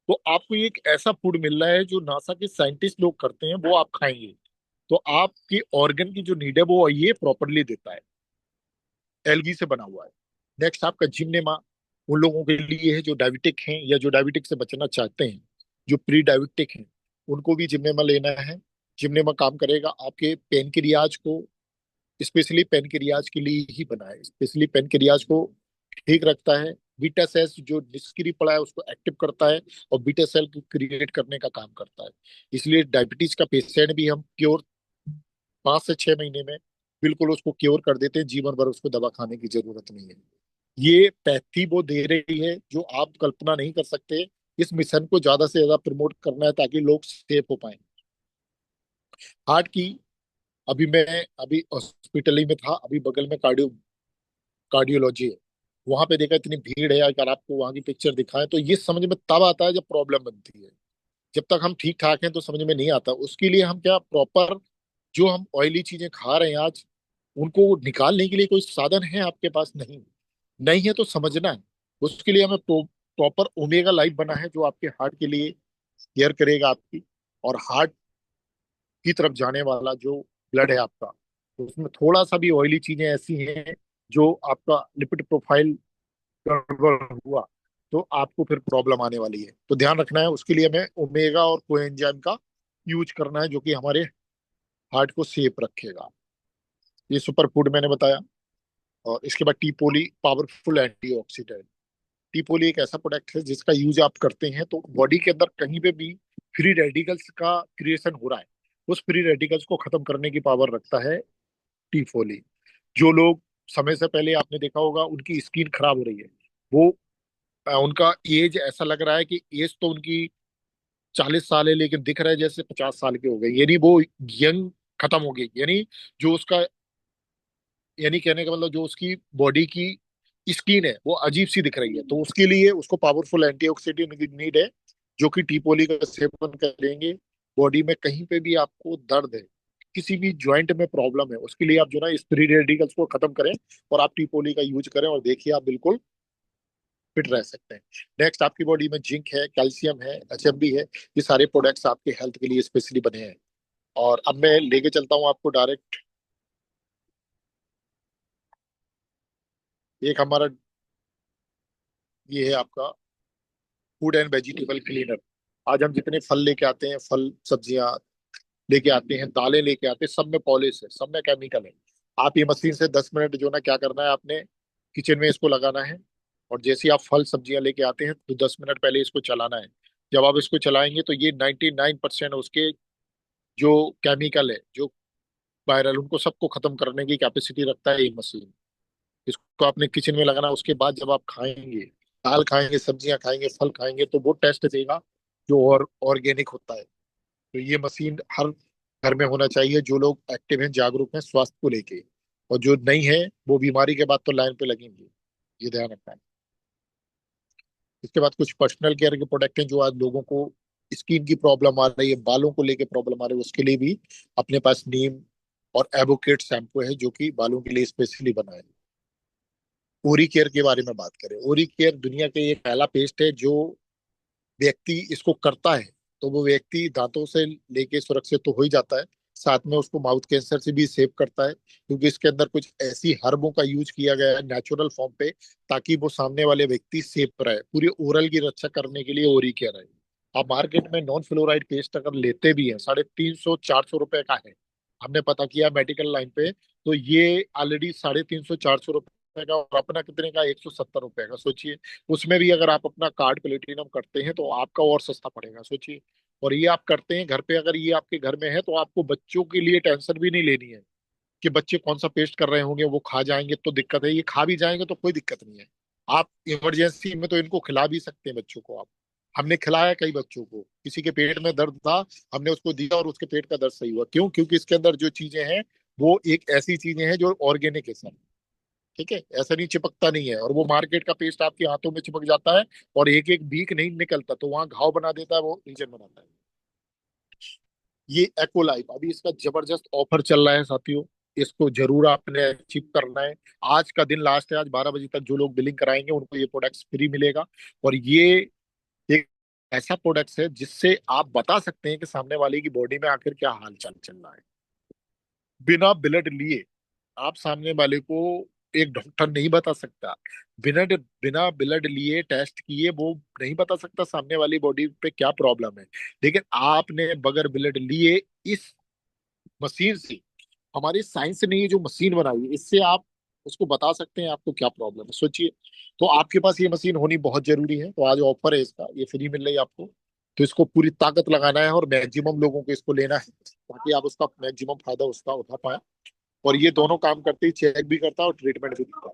तो आपको ये एक ऐसा फूड मिल रहा है जो नासा के साइंटिस्ट लोग करते हैं, वो आप खाएंगे तो आपकी ऑर्गन की जो नीड है वो ये प्रॉपरली देता है। एल्गी से बना हुआ है। नेक्स्ट आपका जिमनेमा। उन लोगों के लिए है जो डायबिटिक हैं या जो डायबिटिक से बचना चाहते हैं, जो प्री डायबिटिक हैं, उनको भी जिम्मे में लेना है। जिम्मे में काम करेगा आपके पेनक्रियाज को, स्पेशली पेनक्रियाज के लिए ही बना है, स्पेशली पेनक्रियाज को ठीक रखता है। बीटा सेल्स जो निष्क्रिय पड़ा है उसको एक्टिव करता है, और बीटा सेल को क्रिएट करने का काम करता है। इसलिए डायबिटीज का पेशेंट भी हम क्योर 5 से 6 महीने में बिल्कुल उसको क्योर कर देते हैं, जीवन भर उसको दवा खाने की जरूरत नहीं है। ये पैथी वो दे रही है जो आप कल्पना नहीं कर सकते। इस मिशन को ज्यादा से ज्यादा प्रमोट करना है ताकि लोग सेफ हो पाए। हार्ट की, अभी हॉस्पिटल ही में था, अभी बगल में कार्डियोलॉजी है, वहां पे देखा इतनी भीड़ है। अगर आपको वहां की पिक्चर दिखाएं तो ये समझ में तब आता है जब प्रॉब्लम बनती है। जब तक हम ठीक ठाक हैं तो समझ में नहीं आता। उसके लिए हम क्या प्रॉपर, जो हम ऑयली चीजें खा रहे हैं आज, उनको निकालने के लिए कोई साधन है आपके पास? नहीं। नहीं है तो समझना है। उसके लिए हमें प्रॉपर ओमेगा लाइफ बना है जो आपके हार्ट के लिए केयर करेगा आपकी। और हार्ट की तरफ जाने वाला जो ब्लड है आपका, उसमें थोड़ा सा भी ऑयली चीजें ऐसी हैं जो आपका लिपिड प्रोफाइल गड़बड़ हुआ तो आपको फिर प्रॉब्लम आने वाली है। तो ध्यान रखना है। उसके लिए हमें ओमेगा और कोएंजाइम का यूज करना है जो कि हमारे हार्ट को सेफ रखेगा। ये सुपर फूड मैंने बताया। और इसके बाद टीपोली पावरफुल एंटीऑक्सीडेंट। टीपोली एक ऐसा प्रोडक्ट है जिसका यूज आप करते हैं तो बॉडी के अंदर कहीं पे भी फ्री रेडिकल्स का क्रिएशन हो रहा है, उस फ्री रेडिकल्स को खत्म करने की पावर रखता है टीफोली। जो लोग समय से पहले, आपने देखा होगा, उनकी स्किन खराब हो रही है, वो उनका एज ऐसा लग रहा है कि एज तो उनकी 40 साल है लेकिन दिख रहा है जैसे 50 साल के हो गए, यानी वो यंग खत्म हो गई। यानी जो उसका, यानी कहने का मतलब जो उसकी बॉडी की स्किन है वो अजीब सी दिख रही है। तो उसके लिए उसको पावरफुल एंटीऑक्सीडेंट की नीड है, जो कि टीपोली का सेवन करेंगे। बॉडी में कहीं पे भी आपको दर्द है, किसी भी ज्वाइंट में प्रॉब्लम है, उसके लिए आप जो ना इस फ्री रेडिकल्स को खत्म करें और आप टीपोली का यूज करें, और देखिए आप बिल्कुल फिट रह सकते हैं। नेक्स्ट, आपकी बॉडी में जिंक है, कैल्शियम है, एचएमबी है। ये सारे प्रोडक्ट्स आपके हेल्थ के लिए स्पेशली बने हैं। और अब मैं लेके चलता हूँ आपको डायरेक्ट। एक हमारा ये है आपका फूड एंड वेजिटेबल क्लीनर। आज हम जितने फल लेके आते हैं, फल सब्जियां लेके आते हैं, दालें लेके आते हैं, सब में पॉलिश है, सब में केमिकल है। आप ये मशीन से 10 मिनट जो ना क्या करना है आपने, किचन में इसको लगाना है। और जैसे ही आप फल सब्जियां लेके आते हैं तो 10 मिनट पहले इसको चलाना है। जब आप इसको चलाएंगे तो ये 99% उसके जो केमिकल है, जो वायरल, उनको सबको खत्म करने की कैपेसिटी रखता है ये मशीन। इसको आपने किचन में लगाना। उसके बाद जब आप खाएंगे, दाल खाएंगे, सब्जियां खाएंगे, फल खाएंगे, तो वो टेस्ट देगा जो और ऑर्गेनिक होता है। तो ये मशीन हर घर में होना चाहिए, जो लोग एक्टिव हैं, जागरूक हैं स्वास्थ्य को लेके। और जो नहीं है वो बीमारी के बाद तो लाइन पे लगेंगे। ये ध्यान रखना है। इसके बाद कुछ पर्सनल केयर के प्रोडक्ट हैं जो आज लोगों को स्किन की प्रॉब्लम आ रही है, बालों को लेके प्रॉब्लम आ रही है, उसके लिए भी अपने पास नीम और एवोकेट शैम्पू है जो कि बालों के लिए स्पेशली बना है। ओरी केयर के बारे में बात करें, ओरी केयर दुनिया के एक पहला पेस्ट है जो व्यक्ति इसको करता है तो वो व्यक्ति दांतों से लेके सुरक्षित तो हो ही जाता है, साथ में उसको माउथ कैंसर से भी सेव करता है, क्योंकि इसके अंदर कुछ ऐसी हर्बों का यूज किया गया है नेचुरल फॉर्म पे, ताकि वो सामने वाले व्यक्ति सेफ रहे। पूरी ओरल की रक्षा करने के लिए ओरी केयर है। आप मार्केट में नॉन फ्लोराइड पेस्ट अगर लेते भी हैं, 350-400 रुपए का है। हमने पता किया मेडिकल लाइन पे, तो ये ऑलरेडी 350-400 रुपए का, और अपना कितने का, 170 रुपए का। सोचिए, उसमें भी अगर आप अपना कार्ड प्लेटिनम करते हैं तो आपका और सस्ता पड़ेगा, सोचिए। और ये आप करते हैं घर पे, अगर ये आपके घर में है तो आपको बच्चों के लिए टेंशन भी नहीं लेनी है कि बच्चे कौन सा पेस्ट कर रहे होंगे, वो खा जाएंगे तो दिक्कत है। ये खा भी जाएंगे तो कोई दिक्कत नहीं है। आप इमरजेंसी में तो इनको खिला भी सकते हैं बच्चों को। आप, हमने खिलाया कई बच्चों को, किसी के पेट में दर्द था, हमने उसको दिया और उसके पेट का दर्द सही हुआ। क्यों? क्योंकि इसके अंदर जो चीजें हैं वो एक ऐसी चीजें हैं जो ऑर्गेनिक है सर। ठीक है, ऐसा नहीं, चिपकता नहीं है। और वो मार्केट का पेस्ट आपके हाथों में चिपक जाता है और एक एक बीक नहीं निकलता, तो वहां घाव बना देता है, वो इंजन बनाता है। ये एको लाइफ, अभी इसका जबरदस्त ऑफर चल रहा है साथियों। इसको जरूर आपने अचीव करना है। आज का दिन लास्ट है, आज 12 बजे तक जो लोग बिलिंग कराएंगे उनको ये प्रोडक्ट्स फ्री मिलेगा। और ये एक ऐसा प्रोडक्ट्स है जिससे आप बता सकते हैं कि सामने वाले की बॉडी में आखिर क्या हाल चाल चल रहा है। बिना ब्लड लिए आप सामने वाले को एक डॉक्टर नहीं बता सकता। बिना बिना ब्लड लिए टेस्ट किए वो नहीं बता सकता सामने वाली बॉडी पे क्या प्रॉब्लम है। लेकिन आपने बगैर ब्लड लिए इस मशीन से, हमारी साइंस ने ये जो मशीन बनाई है, इससे आप उसको बता सकते हैं आपको क्या प्रॉब्लम है। सोचिए, तो आपके पास ये मशीन होनी बहुत जरूरी है। तो आज ऑफर है इसका, ये फ्री मिल रही है आपको। तो इसको पूरी ताकत लगाना है और मैक्सिमम लोगों को इसको लेना है, ताकि आप उसका मैक्सिमम फायदा उसका उठा पाए। और ये दोनों काम करते ही, चेक भी करता है और ट्रीटमेंट भी देता है।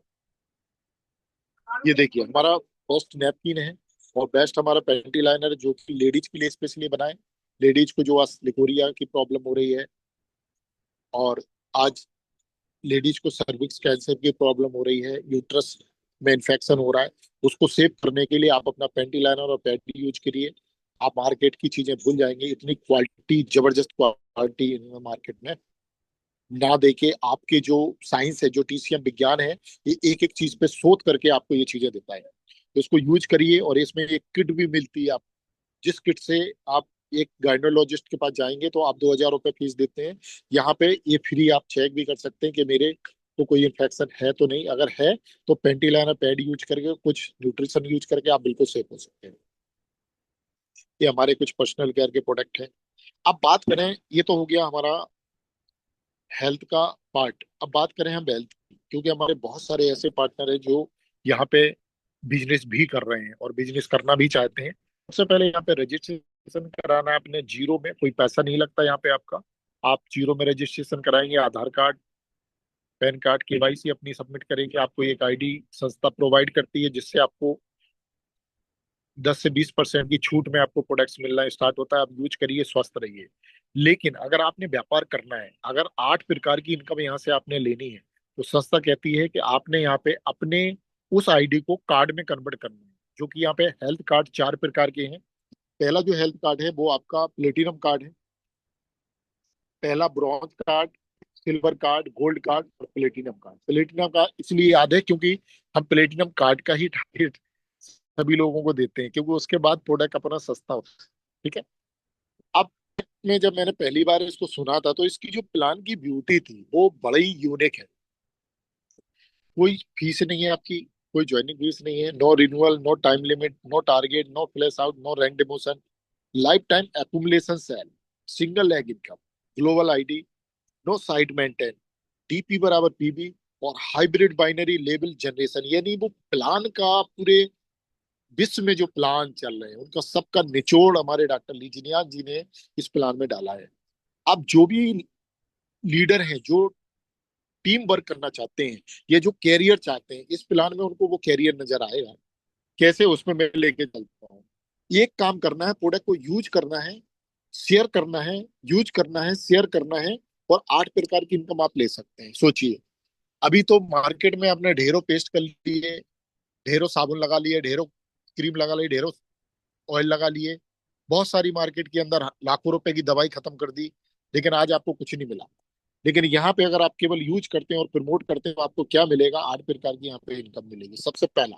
ये देखिए हमारा बेस्ट नैपकिन है और बेस्ट हमारा पैंटी लाइनर है, जो कि लेडीज के लिए स्पेशली बनाए। लेडीज को जो आज लिकोरिया की प्रॉब्लम हो रही है, और आज लेडीज को सर्विक्स कैंसर की प्रॉब्लम हो रही है, यूट्रस में इन्फेक्शन हो रहा है, उसको सेव करने के लिए आप अपना पैंटी लाइनर और पैडी यूज करिए। आप मार्केट की चीजें भूल जाएंगे, इतनी क्वालिटी, जबरदस्त क्वालिटी इन्होंने मार्केट में ना देके, आपके जो साइंस है, जो टीसीएम विज्ञान है, ये एक एक चीज पे शोध करके आपको ये चीजें देता है। तो इसको यूज करिए। और इसमें एक किट भी मिलती है, आप जिस किट से आप एक गाइनोलॉजिस्ट के पास जाएंगे तो आप 2,000 रुपये फीस देते हैं। यहाँ पे ये फ्री आप चेक भी कर सकते हैं कि मेरे को कोई इन्फेक्शन है तो नहीं। अगर है तो पेंटिलाइनर पैड यूज करके, कुछ न्यूट्रिशन यूज करके आप बिल्कुल सेफ हो सकते हैं। ये हमारे कुछ पर्सनल केयर के प्रोडक्ट हैं। अब बात करें, ये तो हो गया हमारा हेल्थ का पार्ट। अब बात करें हम हेल्थ की, क्योंकि हमारे बहुत सारे ऐसे पार्टनर हैं जो यहाँ पे बिजनेस भी कर रहे हैं और बिजनेस करना भी चाहते हैं। सबसे पहले यहाँ पे रजिस्ट्रेशन कराना है अपने जीरो में, कोई पैसा नहीं लगता यहाँ पे आपका। आप जीरो में रजिस्ट्रेशन कराएंगे, आधार कार्ड, पैन कार्ड, केवाईसी अपनी सबमिट करेंगे, आपको एक आईडी संस्था प्रोवाइड करती है, जिससे आपको 10 से 20% की छूट में आपको प्रोडक्ट्स मिलना स्टार्ट होता है। आप यूज करिए, स्वस्थ रहिए। लेकिन अगर आपने व्यापार करना है, अगर 8 प्रकार की इनकम यहाँ से आपने लेनी है, तो संस्था कहती है कि आपने यहाँ पे अपने उस आईडी को कार्ड में कन्वर्ट करना है। जो कि यहाँ पे हेल्थ कार्ड 4 प्रकार के हैं। पहला जो हेल्थ कार्ड है वो आपका प्लेटिनम कार्ड है। पहला bronze card, silver card, gold card और प्लेटिनम कार्ड। प्लेटिनम का इसलिए याद है क्योंकि हम प्लेटिनम कार्ड का ही टारगेट सभी लोगों को देते हैं, क्योंकि उसके बाद प्रोडक्ट अपना सस्ता होता है। ठीक है। अब में जब मैंने पहली बार इसको सुना था, तो इसकी जो प्लान की ब्यूटी थी वो बड़ी यूनिक है। कोई फीस नहीं है आपकी, कोई ज्वाइनिंग फीस नहीं है, no renewal, no time limit, no target, no flash out, no rank demotion, life time accumulation sale, single leg income, global ID, no side maintain, DP बराबर पीबी, और हाइब्रिड बाइनरी लेबल जनरेशन। यानी वो plan का पूरे विश्व में जो plan चल रहे हैं उनका सबका निचोड़ हमारे डॉक्टर लीजिनियास जी ने इस प्लान में डाला है। अब जो भी लीडर हैं, जो टीम वर्क करना चाहते हैं, ये जो कैरियर चाहते हैं, इस प्लान में उनको वो कैरियर नजर आएगा। कैसे, उसमें मैं लेके चलता हूँ। एक काम करना है, प्रोडक्ट को यूज करना है, शेयर करना है, यूज करना है, शेयर करना है, और 8 प्रकार की इनकम आप ले सकते हैं। सोचिए, अभी तो मार्केट में आपने ढेरों पेस्ट कर लिए, ढेरों साबुन लगा लिए, ढेरों क्रीम लगा ली, ढेरों ऑयल लगा लिए, बहुत सारी मार्केट के अंदर लाखों रुपए की दवाई खत्म कर दी, लेकिन आज आपको कुछ नहीं मिला। लेकिन यहाँ पे अगर आप केवल यूज करते हैं और प्रमोट करते हैं, तो आपको क्या मिलेगा? 8 प्रकार की यहाँ पे इनकम मिलेगी। सबसे पहला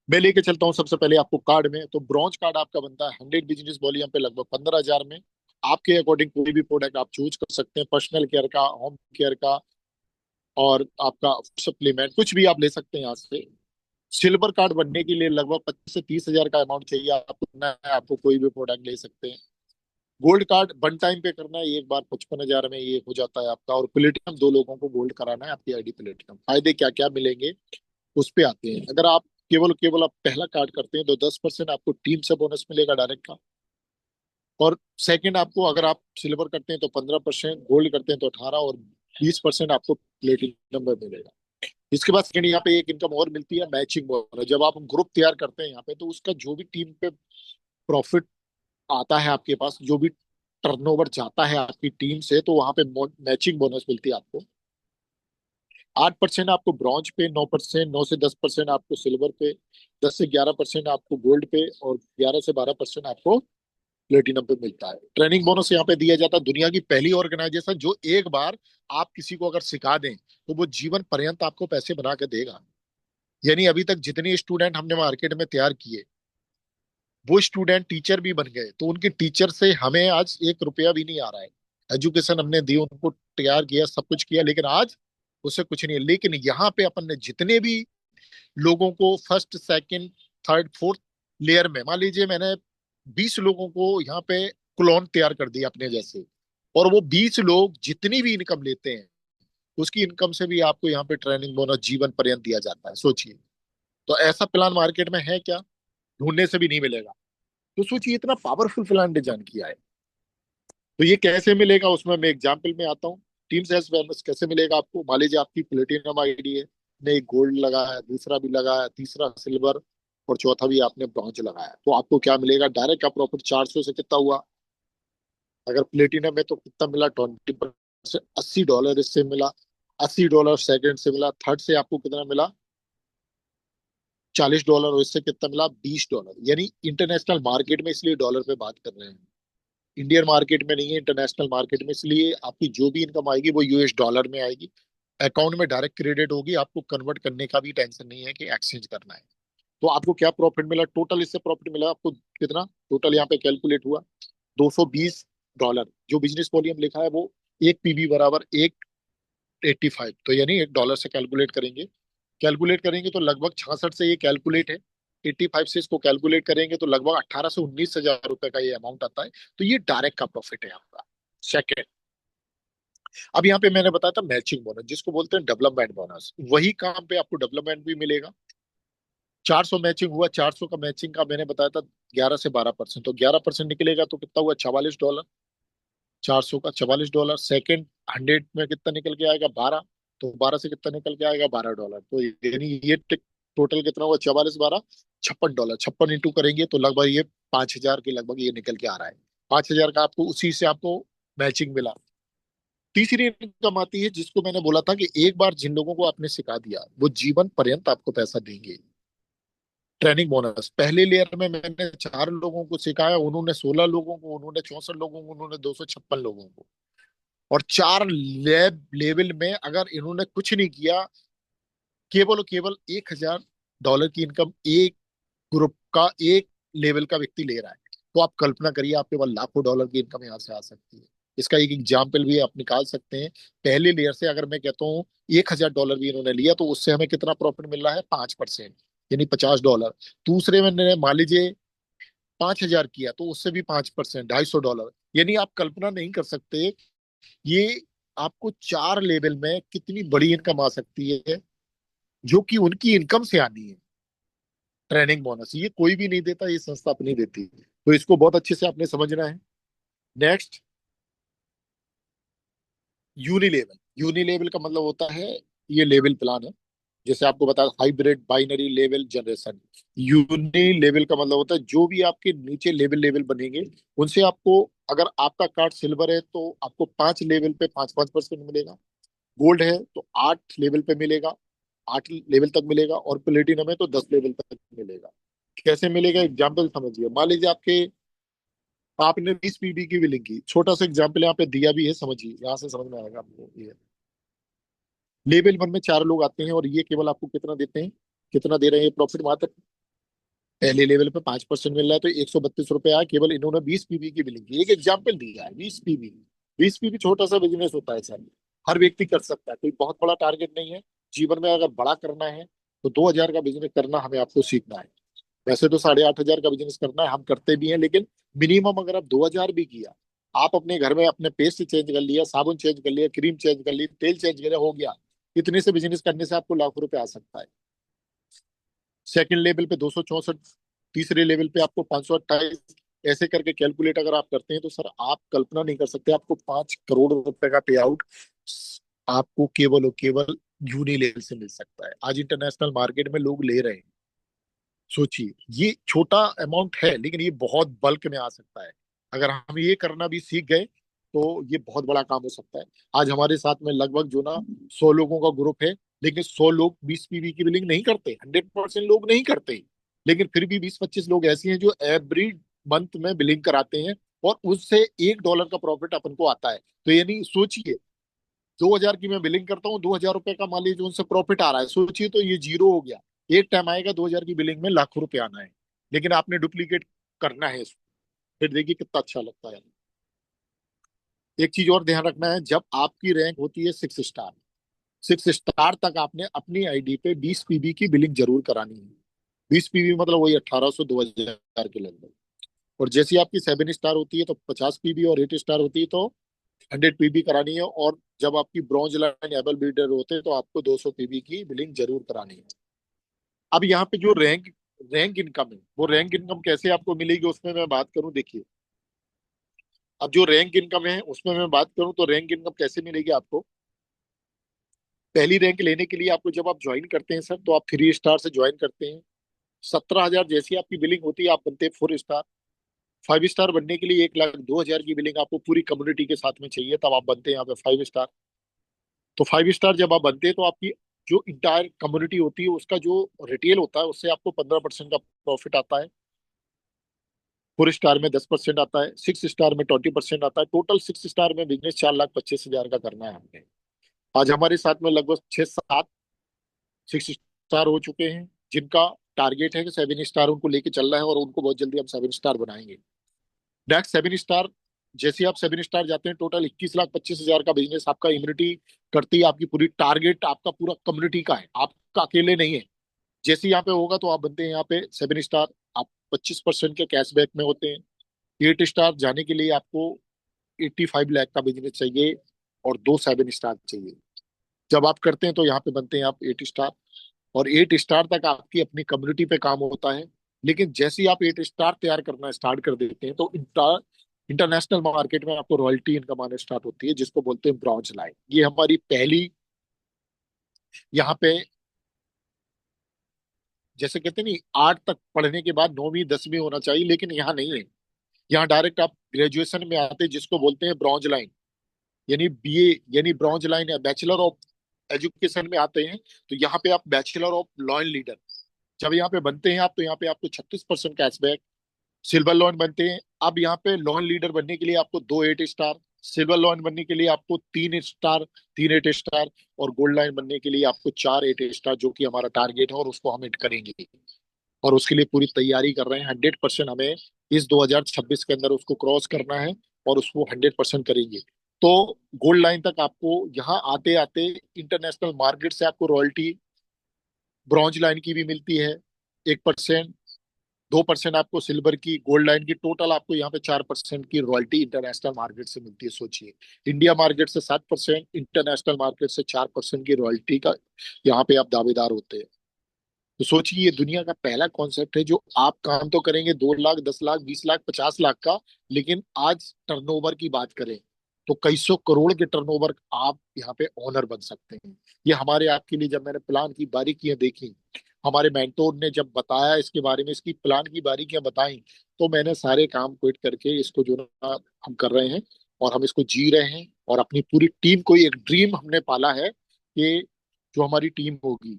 मैं लेके चलता हूँ, सबसे पहले आपको कार्ड में, तो ब्रॉन्ज कार्ड आपका बनता है 100 बिजनेस वॉल्यूम पे लगभग 15,000 में। आपके अकॉर्डिंग कोई भी प्रोडक्ट आप चूज कर सकते हैं, पर्सनल केयर का, होम केयर का, और आपका सप्लीमेंट, कुछ भी आप ले सकते हैं यहाँ से। सिल्वर कार्ड बनने के लिए लगभग 25 से 30 हजार का अमाउंट चाहिए आपको करना है, आपको कोई भी प्रोडक्ट ले सकते हैं। गोल्ड कार्ड वन टाइम पे करना है, एक बार 55,000 में ये हो जाता है आपका। और प्लेटिनम 2 लोगों को गोल्ड कराना है आपकी आईडी प्लेटिनम। फायदे क्या क्या मिलेंगे उस पे आते हैं। अगर आप केवल केवल आप पहला कार्ड करते हैं तो 10% आपको टीम से बोनस मिलेगा डायरेक्ट का। और सेकंड, आपको अगर आप सिल्वर करते हैं तो 15%, गोल्ड करते हैं तो 18, और 20% आपको प्लेटिनम में मिलेगा। इसके बाद सेकंड, यहाँ पे एक इनकम और मिलती है, मैचिंग बोनस। जब आप ग्रुप तैयार करते हैं यहाँ पे, तो उसका जो भी टीम पे प्रॉफिट आता है आपके पास, जो भी टर्नओवर जाता है आपकी टीम से, तो वहां पे मैचिंग बोनस मिलती है आपको। 8% आपको ब्रॉन्ज पे, 9%, 9 से 10% आपको सिल्वर पे, 10 से 11% आपको गोल्ड पे, और 11 से 12% आपको प्लेटिनम पे मिलता है। ट्रेनिंग बोनस यहाँ पे दिया जाता है। दुनिया की पहली ऑर्गेनाइजेशन जो एक बार आप किसी को अगर सिखा दें, तो वो जीवन पर्यंत आपको पैसे बना के देगा। यानी अभी तक जितने स्टूडेंट हमने मार्केट में तैयार किए, वो स्टूडेंट टीचर भी बन गए, तो उनके टीचर से हमें आज 1 रुपया भी नहीं आ रहा है। एजुकेशन हमने दी, उनको तैयार किया, सब कुछ किया, लेकिन आज उससे कुछ नहीं है। लेकिन यहाँ पे अपन ने जितने भी लोगों को first second third fourth layer में, मान लीजिए मैंने 20 लोगों को यहाँ पे क्लोन तैयार कर दिया अपने जैसे, और वो 20 लोग जितनी भी इनकम लेते हैं उसकी इनकम से भी आपको यहाँ पे ट्रेनिंग बोनस जीवन पर्यंत दिया जाता है। सोचिए, तो ऐसा प्लान मार्केट में है क्या? ढूंढने से भी नहीं मिलेगा। तो सोचिए इतना पावरफुल प्लान डिजाइन किया है। तो ये कैसे मिलेगा उसमें मैं एग्जाम्पल में आता हूँ। टीम सेल्स बोनस कैसे मिलेगा आपको? मान लीजिए आपकी प्लेटिनम आईडी है, ने एक गोल्ड लगाया, दूसरा भी लगाया, तीसरा सिल्वर, और चौथा भी आपने ब्रॉन्ज लगाया, तो आपको क्या मिलेगा? डायरेक्ट का प्रॉफिट 400 से कितना हुआ? अगर प्लेटिनम है तो कितना मिला? 20%, $80 इससे मिला। $80 सेकंड से मिला। थर्ड से आपको कितना मिला? $40। और इससे कितना मिला? $20। यानी इंटरनेशनल मार्केट में, इसलिए डॉलर पे बात कर रहे हैं, इंडियन मार्केट में नहीं है, इंटरनेशनल मार्केट में, इसलिए आपकी जो भी इनकम आएगी वो यूएस डॉलर में आएगी, अकाउंट में डायरेक्ट क्रेडिट होगी, आपको कन्वर्ट करने का भी टेंशन नहीं है कि एक्सचेंज करना है। तो आपको क्या प्रॉफिट मिला टोटल? इससे प्रॉफिट मिला आपको कितना टोटल? यहाँ पे कैलकुलेट हुआ $220। जो बिजनेस वॉल्यूम लिखा है वो एक पीबी बराबर 185, तो यानी $1 से कैलकुलेट करेंगे। कैलकुलेट करेंगे तो लगभग 66 से ये कैलकुलेट है, 85 से इसको कैलकुलेट करेंगे तो लगभग 18 से 19 हजार रुपए का ये अमाउंट आता है। तो ये डायरेक्ट का प्रॉफिट है आपका। सेकेंड, अब यहाँ पे मैंने बताया था मैचिंग बोनस, जिसको बोलते हैं डेवलपमेंट बोनस, वही काम पे आपको डेवलपमेंट भी मिलेगा। 400 मैचिंग हुआ, 400 का मैचिंग का मैंने बताया था 11 से 12%, तो 11% निकलेगा तो कितना हुआ? $44। 400 का $44। सेकेंड 100 में कितना निकल के आएगा? 12। तो 12 से कितना निकल के आएगा? $12। तो यानी ये टोटल कितना हुआ? 44 12 $56। 56 इंटू करेंगे तो लगभग ये 5,000 के लगभग ये निकल के आ रहा है। 5,000 का आपको उसी से आपको मैचिंग मिला। तीसरी इनकम आती है जिसको मैंने बोला था कि एक बार जिन लोगों को आपने सिखा दिया वो जीवन पर्यंत आपको पैसा देंगे। ट्रेनिंग बोनस, पहले लेयर में मैंने 4 लोगों को सिखाया, उन्होंने 16 लोगों को, उन्होंने 64 लोगों को, उन्होंने 256 लोगों को। और 4 लेवल में अगर इन्होंने कुछ नहीं किया, केवल और केवल $1,000 की इनकम एक ग्रुप का, एक लेवल का व्यक्ति ले रहा है, तो आप कल्पना करिए आपके पास लाखों डॉलर की इनकम यहाँ से आ सकती है। इसका एक एग्जाम्पल भी आप निकाल सकते हैं। पहले लेयर से अगर मैं कहता हूँ $1,000 भी इन्होंने लिया तो उससे हमें कितना प्रॉफिट मिल रहा है? 5%, यानी $50। दूसरे में मान लीजिए 5,000 किया तो उससे भी 5%, $250। यानी आप कल्पना नहीं कर सकते ये आपको 4 लेवल में कितनी बड़ी इनकम आ सकती है, जो कि उनकी इनकम से आनी है। ट्रेनिंग बोनस ये कोई भी नहीं देता, ये संस्था अपनी देती है। तो इसको बहुत अच्छे से आपने समझना है। नेक्स्ट, यूनिलेवल। यूनिलेवल का मतलब होता है, ये लेवल प्लान है, जैसे आपको बता, hybrid binary level generation. Unilevel का मतलब होता है जो भी आपके नीचे लेवल लेवल बनेंगे उनसे आपको, अगर आपका कार्ड सिल्वर है तो आपको 5 लेवल पे 5-5% मिलेगा, गोल्ड है तो 8 लेवल पे मिलेगा, 8 लेवल तक मिलेगा, और प्लेटिनम है तो 10 लेवल तक मिलेगा। कैसे मिलेगा? एग्जाम्पल समझिए, मान लीजिए आपके, आपने 20 पीबी की बिलिंग की, छोटा सा एग्जाम्पल यहाँ पे दिया भी है, समझिए, यहाँ से समझ में आएगा आपको। ये लेवल 1 में 4 लोग आते हैं और ये केवल आपको कितना देते हैं? कितना दे रहे हैं ये प्रॉफिट? वहां तक पहले लेवल पे 5% मिल रहा है, तो ₹132 आया, केवल इन्होंने 20 पीबी की बिलिंग की। एक एग्जाम्पल दिया है, 20 पीबी। 20 पीबी छोटा सा बिजनेस होता है सर, हर व्यक्ति कर सकता है, कोई बहुत बड़ा टारगेट नहीं है। जीवन में अगर बड़ा करना है तो 2,000 का बिजनेस करना हमें आपको सीखना है। वैसे तो 8,500 का बिजनेस करना है, हम करते भी हैं, लेकिन मिनिमम अगर आप 2,000 भी किया, आप अपने घर में अपने पेस्ट चेंज कर लिया, साबुन चेंज कर लिया, क्रीम चेंज कर ली, तेल चेंज कर लिया, हो गया। इतने से बिजनेस करने से आपको लाखों रुपए आ सकता है। सेकंड लेवल पे 264, तीसरे लेवल पे आपको 528, ऐसे करके कैलकुलेट अगर आप करते हैं तो सर आप कल्पना नहीं कर सकते, आपको 5 करोड़ रुपए का पे आउट आपको केवल और केवल यूनी लेवल से मिल सकता है। आज इंटरनेशनल मार्केट में लोग ले रहे हैं। सोचिए, ये छोटा अमाउंट है लेकिन ये बहुत बल्क में आ सकता है। अगर हम ये करना भी सीख गए तो ये बहुत बड़ा काम हो सकता है। आज हमारे साथ में लगभग जो ना 100 लोगों का ग्रुप है, लेकिन 100 लोग 20 पीवी की बिलिंग नहीं करते, 100% लोग नहीं करते। लेकिन फिर भी 20-25 लोग ऐसे हैं जो एवरी मंथ में बिलिंग कराते हैं, और उससे $1 का प्रॉफिट अपन को आता है। तो यानी सोचिए, 2,000 की मैं बिलिंग करता हूँ, $2,000 का मान लीजिए उनसे प्रॉफिट आ रहा है, सोचिए तो ये जीरो हो गया। एक टाइम आएगा 2,000 की बिलिंग में लाखों रुपए आना है, लेकिन आपने डुप्लीकेट करना है इसको। फिर देखिए कितना अच्छा लगता है। एक चीज और ध्यान रखना है, जब आपकी रैंक होती है 6 स्टार, 6 स्टार तक आपने अपनी आईडी पे 20 पीबी की बिलिंग जरूर करानी है। 20 पीबी मतलब वही 1800 2000 के लगभग। और जैसी आपकी 7 स्टार होती है तो 50 पीबी, और 8 स्टार होती है तो 100 पीबी करानी है। और जब आपकी ब्रॉन्ज लाइन एबल बिल्डर होते हैं तो आपको 200 पीबी की बिलिंग जरूर करानी है। अब यहाँ पे जो रैंक रैंक इनकम है, वो रैंक इनकम कैसे आपको मिलेगी उसमें मैं बात करूं। देखिए, अब जो रैंक इनकम है उसमें मैं बात करूं तो रैंक इनकम कैसे मिलेगी आपको। पहली रैंक लेने के लिए आपको, जब आप ज्वाइन करते हैं सर, तो आप 3 स्टार से ज्वाइन करते हैं। 17,000 जैसी आपकी बिलिंग होती है, आप बनते हैं 4 स्टार। 5 स्टार बनने के लिए 1,02,000 की बिलिंग आपको पूरी कम्युनिटी के साथ में चाहिए, तब आप बनते हैं यहाँ पे 5 स्टार। तो 5 स्टार जब आप बनते हैं तो आपकी जो इंटायर कम्युनिटी होती है उसका जो रिटेल होता है उससे आपको 15% का प्रॉफिट आता है। 4 स्टार में 10% आता है। 6 स्टार में 20% आता है। टोटल 6 स्टार में बिजनेस 4,25,000 का करना है हमने। आज हमारे साथ में लगभग 6-7 6 स्टार हो चुके हैं, जिनका टारगेट है कि 7 स्टार उनको लेके चलना है, और उनको बहुत जल्दी हम 7 स्टार बनाएंगे। नेक्स्ट 7 स्टार, जैसे आप 7 स्टार जाते हैं, टोटल 21,25,000 का बिजनेस आपका इम्यूनिटी करती है। आपकी पूरी टारगेट आपका पूरा कम्युनिटी का है, आपका अकेले नहीं है। जैसे यहाँ पे होगा तो आप बनते हैं यहाँ पे 7 स्टार। आप 25% के कैशबैक में होते हैं। 8 स्टार जाने के लिए आपको 85 लाख का बिजनेस चाहिए, और 2 7 स्टार चाहिए। जब आप करते हैं तो यहाँ पे बनते हैं आप 8 स्टार। और 8 स्टार तक आपकी अपनी कम्युनिटी पे काम होता है। लेकिन जैसे ही आप 8 स्टार तैयार करना स्टार्ट कर देते हैं तो इंटरनेशनल मार्केट में आपको रॉयल्टी इनकम आने स्टार्ट होती है, जिसको बोलते हैं ब्रॉन्ज लाइन। ये हमारी पहली, यहाँ पे जैसे कहते हैं नहीं, 8 तक पढ़ने के बाद 9वीं 10वीं होना चाहिए, लेकिन यहाँ नहीं है। यहाँ डायरेक्ट आप ग्रेजुएशन में आते हैं, जिसको बोलते हैं ब्रॉन्ज लाइन, यानी बीए, यानी ब्रॉन्ज लाइन या बैचलर ऑफ एजुकेशन में आते हैं। तो यहाँ पे आप bachelor of law and leader जब यहाँ पे बनते हैं आप, तो यहाँ पे आपको 36% कैशबैक। सिल्वर लॉन बनते हैं। अब यहाँ पे लॉन लीडर बनने के लिए आपको 2 8 स्टार, सिल्वर लॉन बनने के लिए आपको 3 स्टार, 3 8 स्टार, और गोल्ड लाइन बनने के लिए आपको 4 8 स्टार, जो कि हमारा टारगेट है और उसको हम हिट करेंगे। और उसके लिए पूरी तैयारी कर रहे हैं। 100% हमें इस 2026 के अंदर उसको क्रॉस करना है, और उसको 100% करेंगे। तो गोल्ड लाइन तक आपको यहाँ आते आते इंटरनेशनल मार्केट से आपको रॉयल्टी ब्रॉन्ज लाइन की भी मिलती है 1%। 2% आपको सिल्वर की, गोल्ड लाइन की, टोटल आपको यहाँ पे 4% की रॉयल्टी इंटरनेशनल मार्केट से मिलती है। सोचिए, इंडिया मार्केट से 7%, इंटरनेशनल मार्केट से 4% की रॉयल्टी का यहाँ पे आप दावेदार होते हैं। तो सोचिए, ये दुनिया का पहला कॉन्सेप्ट है जो आप काम तो करेंगे 2 लाख, 10 लाख, 20 लाख, 50 लाख का, लेकिन आज टर्नओवर की बात करें तो कई सौ करोड़ के टर्नओवर आप यहाँ पे ओनर बन सकते हैं। ये हमारे आपके लिए, जब मैंने प्लान की बारीकियां देखी, हमारे मेंटोर ने जब बताया इसके बारे में, इसकी प्लान की बारीकियां बताई, तो मैंने सारे काम क्विट करके इसको जो ना हम कर रहे हैं, और हम इसको जी रहे हैं। और अपनी पूरी टीम को, एक ड्रीम हमने पाला है कि जो हमारी टीम होगी,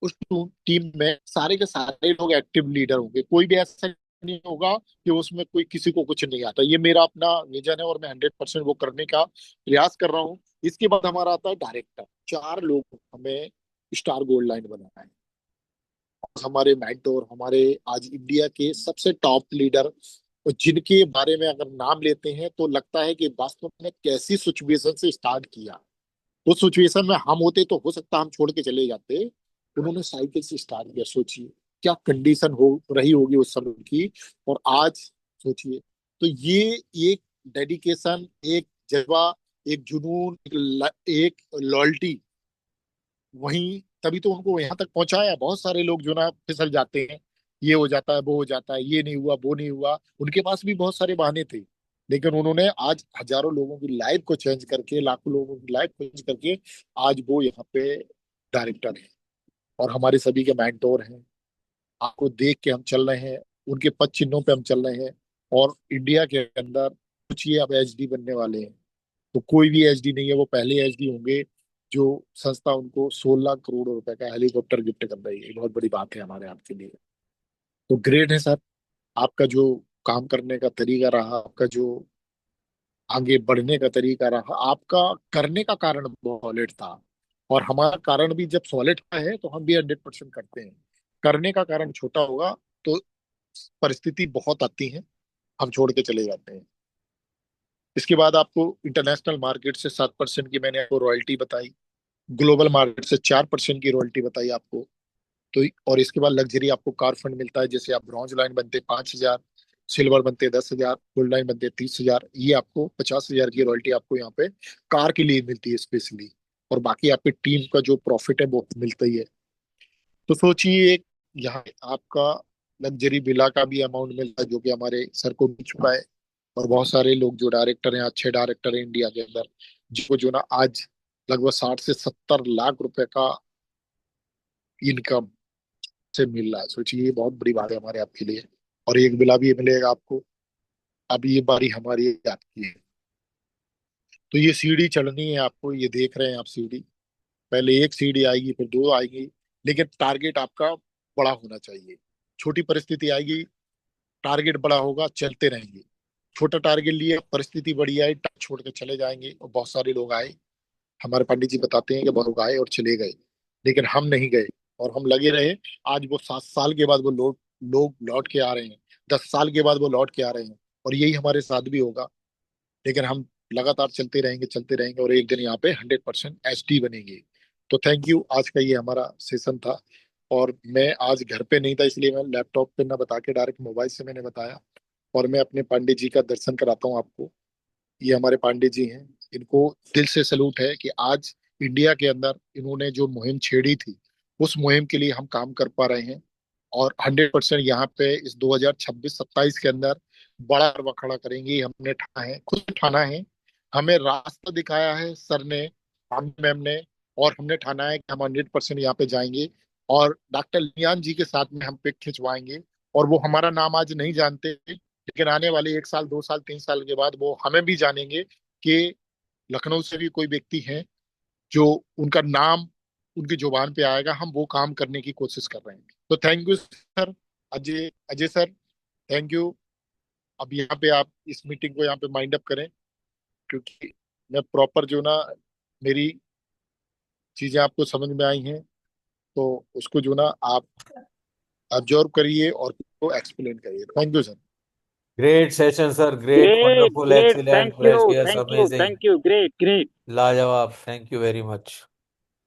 उस टीम में सारे के सारे लोग एक्टिव लीडर होंगे। कोई भी ऐसा नहीं होगा कि उसमें कोई किसी को कुछ नहीं आता। ये मेरा अपना विजन है, और मैं 100% वो करने का प्रयास कर रहा हूँ। इसके बाद हमारा आता है डायरेक्टर। 4 लोग हमें स्टार गोल्ड लाइन बनाना है। हमारे मेंटोर, हमारे आज इंडिया के सबसे टॉप लीडर, जिनके बारे में अगर नाम लेते हैं तो लगता है कि वास्तव में कैसी सिचुएशन से स्टार्ट किया। उस सिचुएशन में हम होते तो हो सकता हम छोड़ के चले जाते। उन्होंने साइकिल से स्टार्ट किया। सोचिए क्या कंडीशन हो रही होगी उस समय की, और आज सोचिए। तो ये एक डेडिकेशन, एक जज्बा, एक जुनून, एक लॉयल्टी, वहीं तभी तो उनको यहाँ तक पहुंचाया। बहुत सारे लोग जो ना फिसल जाते हैं, ये हो जाता है, वो हो जाता है, ये नहीं हुआ, वो नहीं हुआ, उनके पास भी बहुत सारे बहाने थे। लेकिन उन्होंने आज हजारों लोगों की लाइफ को चेंज करके, लाखों लोगों की लाइफ को चेंज करके आज वो यहाँ पे डायरेक्टर है, और हमारे सभी के मेंटोर हैं। आपको देख के हम चल रहे हैं, उनके पद चिन्हों पे हम चल रहे हैं। और इंडिया के अंदर कुछ ये अब एचडी बनने वाले हैं। तो कोई भी एचडी नहीं है, वो पहले एचडी होंगे जो संस्था उनको 16 करोड़ रुपए का हेलीकॉप्टर गिफ्ट कर रही है। ये बहुत बड़ी बात है हमारे आपके लिए। तो ग्रेट है सर, आपका जो काम करने का तरीका रहा, आपका जो आगे बढ़ने का तरीका रहा, आपका करने का कारण सॉलिड था। और हमारा कारण भी जब सॉलिड का है तो हम भी 100% करते हैं। करने का कारण छोटा होगा तो परिस्थिति बहुत आती है, हम छोड़ के चले जाते हैं। इसके बाद आपको इंटरनेशनल मार्केट से 7% की मैंने आपको रॉयल्टी बताई। ग्लोबल मार्केट से 4% की रॉयल्टी बताई आपको। तो और इसके बाद लग्जरी आपको कार फंड मिलता है, जैसे आप ब्रॉन्ज लाइन बनते 5,000, सिल्वर बनते 10,000, गोल्ड लाइन बनते 30,000, ये आपको 50,000 की रॉयल्टी आपको यहाँ पे कार के लिए मिलती है स्पेशली। और बाकी आपकी टीम का जो प्रॉफिट है वो मिलता ही है। तो सोचिए एक यहाँ आपका लग्जरी विला का भी अमाउंट मिलता है, जो कि हमारे सर को मिल चुका है। और बहुत सारे लोग जो डायरेक्टर हैं, अच्छे डायरेक्टर हैं इंडिया के अंदर, जो जो ना आज लगभग 60 से 70 लाख रुपए का इनकम से मिल रहा है। सोचिए ये बहुत बड़ी बात है हमारे आपके लिए। और एक बिला भी मिलेगा आपको। अब ये बारी हमारी है, आपकी है। तो ये सीढ़ी चढ़नी है आपको, ये देख रहे हैं आप सीढ़ी। पहले एक सीढ़ी आएगी, फिर दो आएगी, लेकिन टारगेट आपका बड़ा होना चाहिए। छोटी परिस्थिति आएगी, टारगेट बड़ा होगा, चलते रहेंगे। छोटा टारगेट लिए, परिस्थिति बड़ी आई, छोड़ के चले जाएंगे। और बहुत सारे लोग आए, हमारे पंडित जी बताते हैं कि बहुत लोग आए और चले गए, लेकिन हम नहीं गए और हम लगे रहे। आज वो 7 साल के बाद वो लोग लौट के आ रहे हैं, 10 साल के बाद वो लौट के आ रहे हैं। और यही हमारे साथ भी होगा। लेकिन हम लगातार चलते रहेंगे और एक दिन यहाँ पे 100% एचडी बनेंगे। तो थैंक यू, आज का ये हमारा सेशन था। और मैं आज घर पे नहीं था, इसलिए मैं लैपटॉप पे ना बता के डायरेक्ट मोबाइल से मैंने बताया। और मैं अपने पांडे जी का दर्शन कराता हूँ आपको। ये हमारे पांडे जी हैं। इनको दिल से सलूट है कि आज इंडिया के अंदर इन्होंने जो मुहिम छेड़ी थी, उस मुहिम के लिए हम काम कर पा रहे हैं। और 100% यहाँ पे इस 2026-27 के अंदर बड़ा रवा खड़ा करेंगे, ये हमने ठाना है, खुद ठाना है। हमें रास्ता दिखाया है सर ने, मैम ने। और हमने ठाना है कि हम 100% यहाँ पे जाएंगे। और डॉक्टर लियान जी के साथ में हम पिक खिंचवाएंगे। और वो हमारा नाम आज नहीं जानते, लेकिन आने वाले 1 साल, 2 साल, 3 साल के बाद वो हमें भी जानेंगे कि लखनऊ से भी कोई व्यक्ति है जो उनका नाम उनकी जुबान पे आएगा। हम वो काम करने की कोशिश कर रहे हैं। तो thank you sir. Ajay Ajay sir, thank you. अब यहाँ पे आप इस मीटिंग को यहाँ पे माइंड अप करें, क्योंकि मैं प्रॉपर जो ना मेरी चीजें आपको समझ में आई हैं, तो उसको जो ना आप ऑब्जर्व करिए और उसको एक्सप्लेन करिए। Thank you sir. Great session, sir. Great, Great, wonderful, great. excellent, precious, amazing, Thank you. Great, great. लाजवाब. Thank you very much.